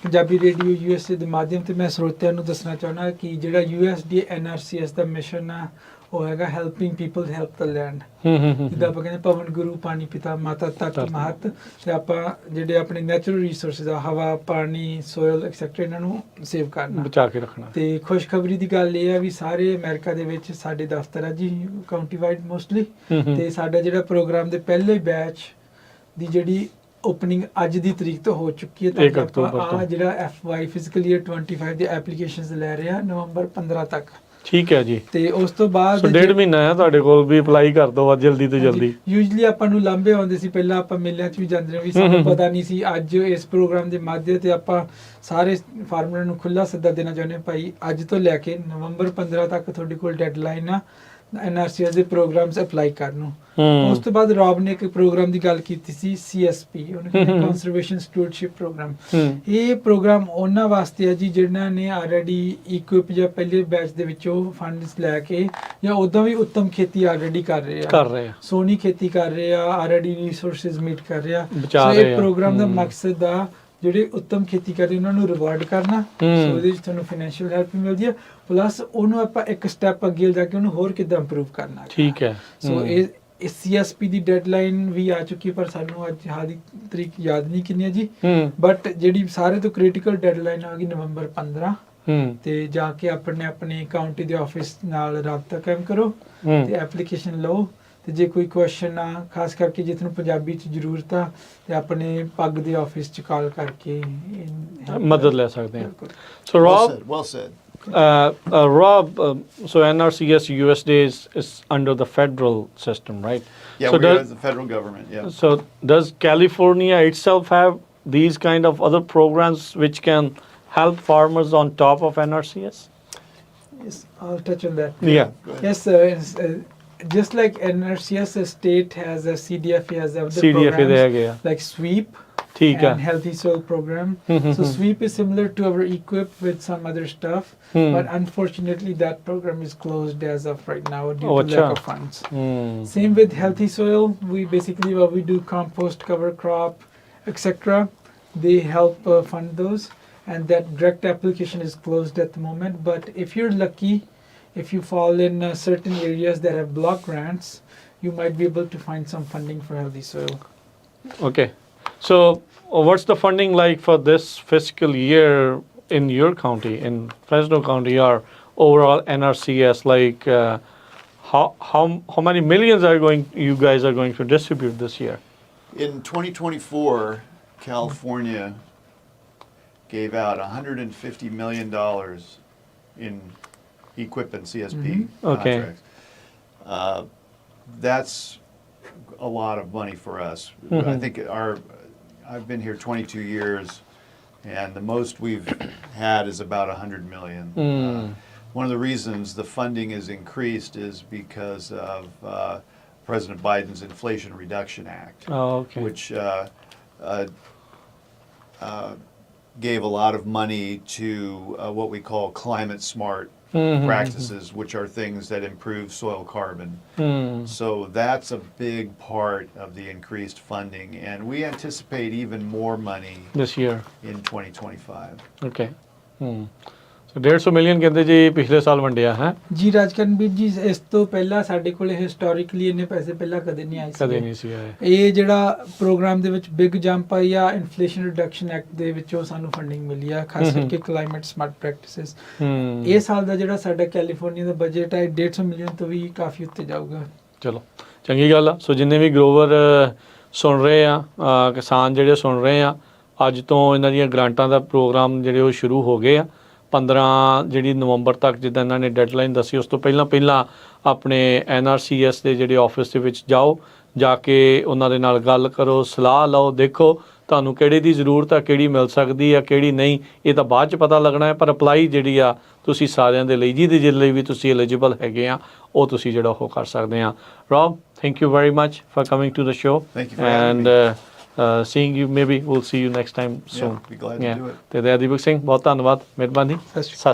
Punjabi radio USA ਦੇ ਮਾਧਿਅਮ ਤੇ ਮੈਂ ਸਰੋਤਿਆਂ ਨੂੰ ਦੱਸਣਾ ਚਾਹੁੰਦਾ ਕਿ ਜਿਹੜਾ USDA NRCS ਦਾ ਮਿਸ਼ਨ ਆ ਉਹ ਹੈਗਾ ਹੈਲਪਿੰਗ ਪੀਪਲ ਹੈਲਪ ਦ ਲੈਂਡ। ਜਿੱਦਾਂ ਆਪਾਂ ਕਹਿੰਦੇ ਪਵਨ ਗੁਰੂ ਪਾਣੀ ਪਿਤਾ ਮਾਤਾ ਤਤ ਮਹਤ, ਤੇ ਆਪਾਂ ਜਿਹੜੇ ਆਪਣੇ ਨੈਚੁਰਲ ਰਿਸੋਰਸਿਸ ਆ ਹਵਾ ਪਾਣੀ ਸੋਇਲ ਐਕਸੈਟਰਾ ਇਹਨਾਂ ਨੂੰ ਸੇਵ ਕਰਨਾ ਬਚਾ ਕੇ ਰੱਖਣਾ। ਤੇ ਖੁਸ਼ਖਬਰੀ ਦੀ ਗੱਲ ਇਹ ਆ ਵੀ ਸਾਰੇ ਅਮਰੀਕਾ ਦੇ ਵਿੱਚ ਸਾਡੇ ਦਫ਼ਤਰ ਆ ਜੀ ਕਾਉਂਟੀ ਵਾਈਡ ਮੋਸਟਲੀ, ਤੇ ਸਾਡਾ ਜਿਹੜਾ ਪ੍ਰੋਗਰਾਮ ਦੇ ਪਹਿਲੇ ਬੈਚ ਦੀ ਜਿਹੜੀ ਓਪਨਿੰਗ ਅੱਜ ਦੀ ਤਰੀਕ ਤੋਂ ਹੋ ਚੁੱਕੀ ਹੈ। ਤਾਂ ਆਪਾਂ ਜਿਹੜਾ FY ਫਿਜ਼ੀਕਲ ਈਅਰ 25 ਦੇ ਐਪਲੀਕੇਸ਼ਨਸ ਲੈ ਰਹੇ ਆ ਨਵੰਬਰ 15 ਤੱਕ। ਠੀਕ ਹੈ ਜੀ। ਤੇ ਉਸ ਤੋਂ ਬਾਅਦ 1.5 ਮਹੀਨਾ ਹੈ ਤੁਹਾਡੇ ਕੋਲ, ਵੀ ਅਪਲਾਈ ਕਰ ਦਿਓ ਜਲਦੀ ਤੋਂ ਜਲਦੀ। ਯੂਜੂਅਲੀ ਆਪਾਂ ਨੂੰ ਲਾਂਭੇ ਆਉਂਦੇ ਸੀ, ਪਹਿਲਾਂ ਆਪਾਂ ਮੇਲਿਆਂ 'ਚ ਵੀ ਜਾਂਦੇ ਰਹੇ ਵੀ ਸਾਨੂੰ ਪਤਾ ਨਹੀਂ ਸੀ। ਅੱਜ ਇਸ ਪ੍ਰੋਗਰਾਮ ਦੇ ਮਾਧਿਅਮ ਤੇ ਆਪਾਂ ਸਾਰੇ ਫਾਰਮਰਾਂ ਨੂੰ ਖੁੱਲ੍ਹਾ ਸੱਦਾ ਦੇਣਾ ਚਾਹੁੰਦੇ ਹਾਂ, ਭਾਈ ਅੱਜ ਤੋਂ ਲੈ ਕੇ ਨਵੰਬਰ 15 ਤੱਕ ਤੁਹਾਡੇ ਕੋਲ ਡੈਡਲਾਈਨ ਆ NRCS ਦੇ ਪ੍ਰੋਗਰਾਮਸ ਅਪਲਾਈ ਕਰਨ ਨੂੰ। ਉਸ ਤੋਂ ਬਾਅਦ ਰੌਬ ਨੇ ਇੱਕ ਪ੍ਰੋਗਰਾਮ ਦੀ ਗੱਲ ਕੀਤੀ ਸੀ CSP, ਉਹਨੇ ਕੰਜ਼ਰਵੇਸ਼ਨ ਸਟੂਅਰਡਸ਼ਿਪ ਪ੍ਰੋਗਰਾਮ। ਇਹ ਪ੍ਰੋਗਰਾਮ ਉਹਨਾਂ ਵਾਸਤੇ ਹੈ ਜੀ ਜਿਨ੍ਹਾਂ ਨੇ ਆਲਰੇਡੀ ਇਕੁਇਪ ਜਾਂ ਪਹਿਲੇ ਬੈਚ ਦੇ ਵਿੱਚੋਂ ਫੰਡਸ ਲੈ ਕੇ ਜਾਂ ਉੱਦਾਂ ਵੀ ਉੱਤਮ ਖੇਤੀ ਆਲਰੇਡੀ ਕਰ ਰਹੇ ਆ, ਸੋਹਣੀ ਖੇਤੀ ਕਰ ਰਹੇ ਆ, ਆਲਰੇਡੀ ਰਿਸੋਰਸਿਸ ਮੀਟ ਕਰ ਰਹੇ ਆ। ਸੋ ਇਹ ਪ੍ਰੋਗਰਾਮ ਦਾ ਮਕਸਦ ਆ ਜਿਹੜੇ ਉੱਤਮ ਖੇਤੀ ਕਰਦੇ ਉਹਨਾਂ ਨੂੰ ਰਿਵਾਰਡ ਕਰਨਾ, ਸੋ ਉਹਦੇ ਵਿੱਚ ਤੁਹਾਨੂੰ ਫਾਈਨੈਂਸ਼ੀਅਲ ਹੈਲਪ ਵੀ ਮਿਲਦੀ ਹੈ, ਪਲੱਸ ਉਹਨੂੰ ਆਪਾਂ ਇੱਕ ਸਟੈਪ ਅੱਗੇ ਜਾ ਕੇ ਉਹਨੂੰ ਹੋਰ ਕਿੱਦਾਂ ਇੰਪਰੂਵ ਕਰਨਾ। ਠੀਕ ਹੈ। ਸੋ ਇਹ CSP ਦੀ ਡੈਡਲਾਈਨ ਵੀ ਆ ਚੁੱਕੀ, ਪਰ ਸਾਨੂੰ ਅੱਜ ਹਾਲ ਦੀ ਤਰੀਕ ਯਾਦ ਨਹੀਂ ਕਿੰਨੀ ਹੈ ਜੀ, ਬਟ ਜਿਹੜੀ ਸਾਰੇ ਤੋਂ ਕ੍ਰਿਟੀਕਲ ਡੈਡਲਾਈਨ ਆ ਗਈ ਨਵੰਬਰ 15। ਤੇ ਜਾ ਕੇ ਆਪਣੇ ਕਾਉਂਟੀ ਦੇ ਆਫਿਸ ਨਾਲ ਰਾਬਤਾ ਕਾਇਮ ਕਰੋ ਤੇ ਐਪਲੀਕੇਸ਼ਨ ਲਓ। ਤੇ ਜੇ ਕੋਈ ਕੁਐਸਚਨ ਆ, ਖਾਸ ਕਰਕੇ ਜੇ ਤੁਹਾਨੂੰ ਪੰਜਾਬੀ 'ਚ ਜ਼ਰੂਰਤ ਆ, ਤੇ ਆਪਣੇ ਪੱਗ ਦੇ ਆਫਿਸ 'ਚ ਕਾਲ ਕਰਕੇ ਮਦਦ ਲੈ ਸਕਦੇ ਹਾਂ। ਸੋ ਰੌਬ, well said. Rob, so NRCS USDA is under the federal system, right? Yeah, so we are the federal government, yeah. So does California itself have these kind of other programs which can help farmers on top of NRCS? Yes, I'll touch on that. Yeah. Yes, just like NRCS, the state has a CDF, has other programs like SWEEP and Healthy Soil Program. So SWEEP is similar to our EQIP with some other stuff, but unfortunately that program is closed as of right now due to lack of funds. Same with Healthy Soil, we basically what we do compost, cover crop, etc. They help fund those, and that direct application is closed at the moment. But if you're lucky, if you fall in certain areas that have block grants, you might be able to find some funding for Healthy Soil. Okay. So what's the funding like for this fiscal year in your county, in Fresno County, or overall NRCS? Like how many millions you guys are going to distribute this year? In 2024, California gave out $150 million in EQIP and CSP contracts. That's a lot of money for us. I think I've been here 22 years, and the most we've had is about 100 million. One of the reasons the funding is increased is because of President Biden's Inflation Reduction Act, which gave a lot of money to what we call climate smart practices, which are things that improve soil carbon. So that's a big part of the increased funding, and we anticipate even more money this year in 2025. Okay. So 150 million ਕਹਿੰਦੇ ਜੀ ਪਿਛਲੇ ਸਾਲ ਵੰਡਿਆ ਹੈ ਜੀ ਰਾਜਕਰਨਵੀਰ ਜੀ। ਇਸ ਤੋਂ ਪਹਿਲਾਂ ਸਾਡੇ ਕੋਲ ਹਿਸਟੋਰੀਕਲੀ ਇੰਨੇ ਪੈਸੇ ਪਹਿਲਾਂ ਕਦੇ ਨਹੀਂ ਆਏ ਸੀ। ਇਹ ਜਿਹੜਾ ਪ੍ਰੋਗਰਾਮ ਦੇ ਵਿੱਚ ਬਿਗ ਜੰਪ ਆਈ ਆ ਇਨਫਲੇਸ਼ਨ ਰਿਡਕਸ਼ਨ ਐਕਟ ਦੇ ਵਿੱਚੋਂ ਸਾਨੂੰ ਫੰਡਿੰਗ ਮਿਲੀ ਆ, ਖਾਸ ਕਰਕੇ ਕਲਾਈਮੇਟ ਸਮਾਰਟ ਪ੍ਰੈਕਟਿਸਿਸ। ਇਹ ਸਾਲ ਦਾ ਜਿਹੜਾ ਸਾਡਾ ਕੈਲੀਫੋਰਨੀਆ ਦਾ ਬਜਟ ਹੈ 150 ਮਿਲੀਅਨ ਤੋਂ ਵੀ ਕਾਫੀ ਉੱਤੇ ਜਾਊਗਾ। ਚਲੋ ਚੰਗੀ ਗੱਲ ਆ। ਸੋ ਜਿੰਨੇ ਵੀ ਗਰੋਵਰ ਸੁਣ ਰਹੇ ਆ, ਕਿਸਾਨ ਜਿਹੜੇ ਸੁਣ ਰਹੇ ਆ, ਅੱਜ ਤੋਂ ਇਹਨਾਂ ਦੀਆਂ ਗ੍ਰਾਂਟਾਂ ਦਾ ਪ੍ਰੋਗਰਾਮ ਜਿਹੜੇ ਉਹ ਸ਼ੁਰੂ ਹੋ ਗਏ ਆ। 15 ਜਿਹੜੀ ਨਵੰਬਰ ਤੱਕ ਜਿੱਦਾਂ ਇਹਨਾਂ ਨੇ ਡੈਡਲਾਈਨ ਦੱਸੀ, ਉਸ ਤੋਂ ਪਹਿਲਾਂ ਆਪਣੇ NRCS ਦੇ ਜਿਹੜੇ ਆਫਿਸ ਦੇ ਵਿੱਚ ਜਾਓ ਜਾ ਕੇ ਉਹਨਾਂ ਦੇ ਨਾਲ ਗੱਲ ਕਰੋ, ਸਲਾਹ ਲਓ, ਦੇਖੋ ਤੁਹਾਨੂੰ ਕਿਹੜੇ ਦੀ ਜ਼ਰੂਰਤ ਆ, ਕਿਹੜੀ ਮਿਲ ਸਕਦੀ ਆ, ਕਿਹੜੀ ਨਹੀਂ, ਇਹ ਤਾਂ ਬਾਅਦ 'ਚ ਪਤਾ ਲੱਗਣਾ ਹੈ। ਪਰ ਅਪਲਾਈ ਜਿਹੜੀ ਆ ਤੁਸੀਂ ਸਾਰਿਆਂ ਦੇ ਲਈ, ਜਿਹਦੇ ਲਈ ਵੀ ਤੁਸੀਂ ਐਲੀਜੀਬਲ ਹੈਗੇ ਆ, ਉਹ ਤੁਸੀਂ ਜਿਹੜਾ ਉਹ ਕਰ ਸਕਦੇ ਆ। Rob, thank you very much for coming to the show Thank you for having and seeing you, maybe we'll see you next time soon. be glad to do it. ਤੇ ਦਯਾਦੀਪ ਸਿੰਘ, ਬਹੁਤ ਧੰਨਵਾਦ, ਮਿਹਰਬਾਨੀ, ਸਤਿ ਸ਼੍ਰੀ ਸਤਿ ਸ਼੍ਰੀ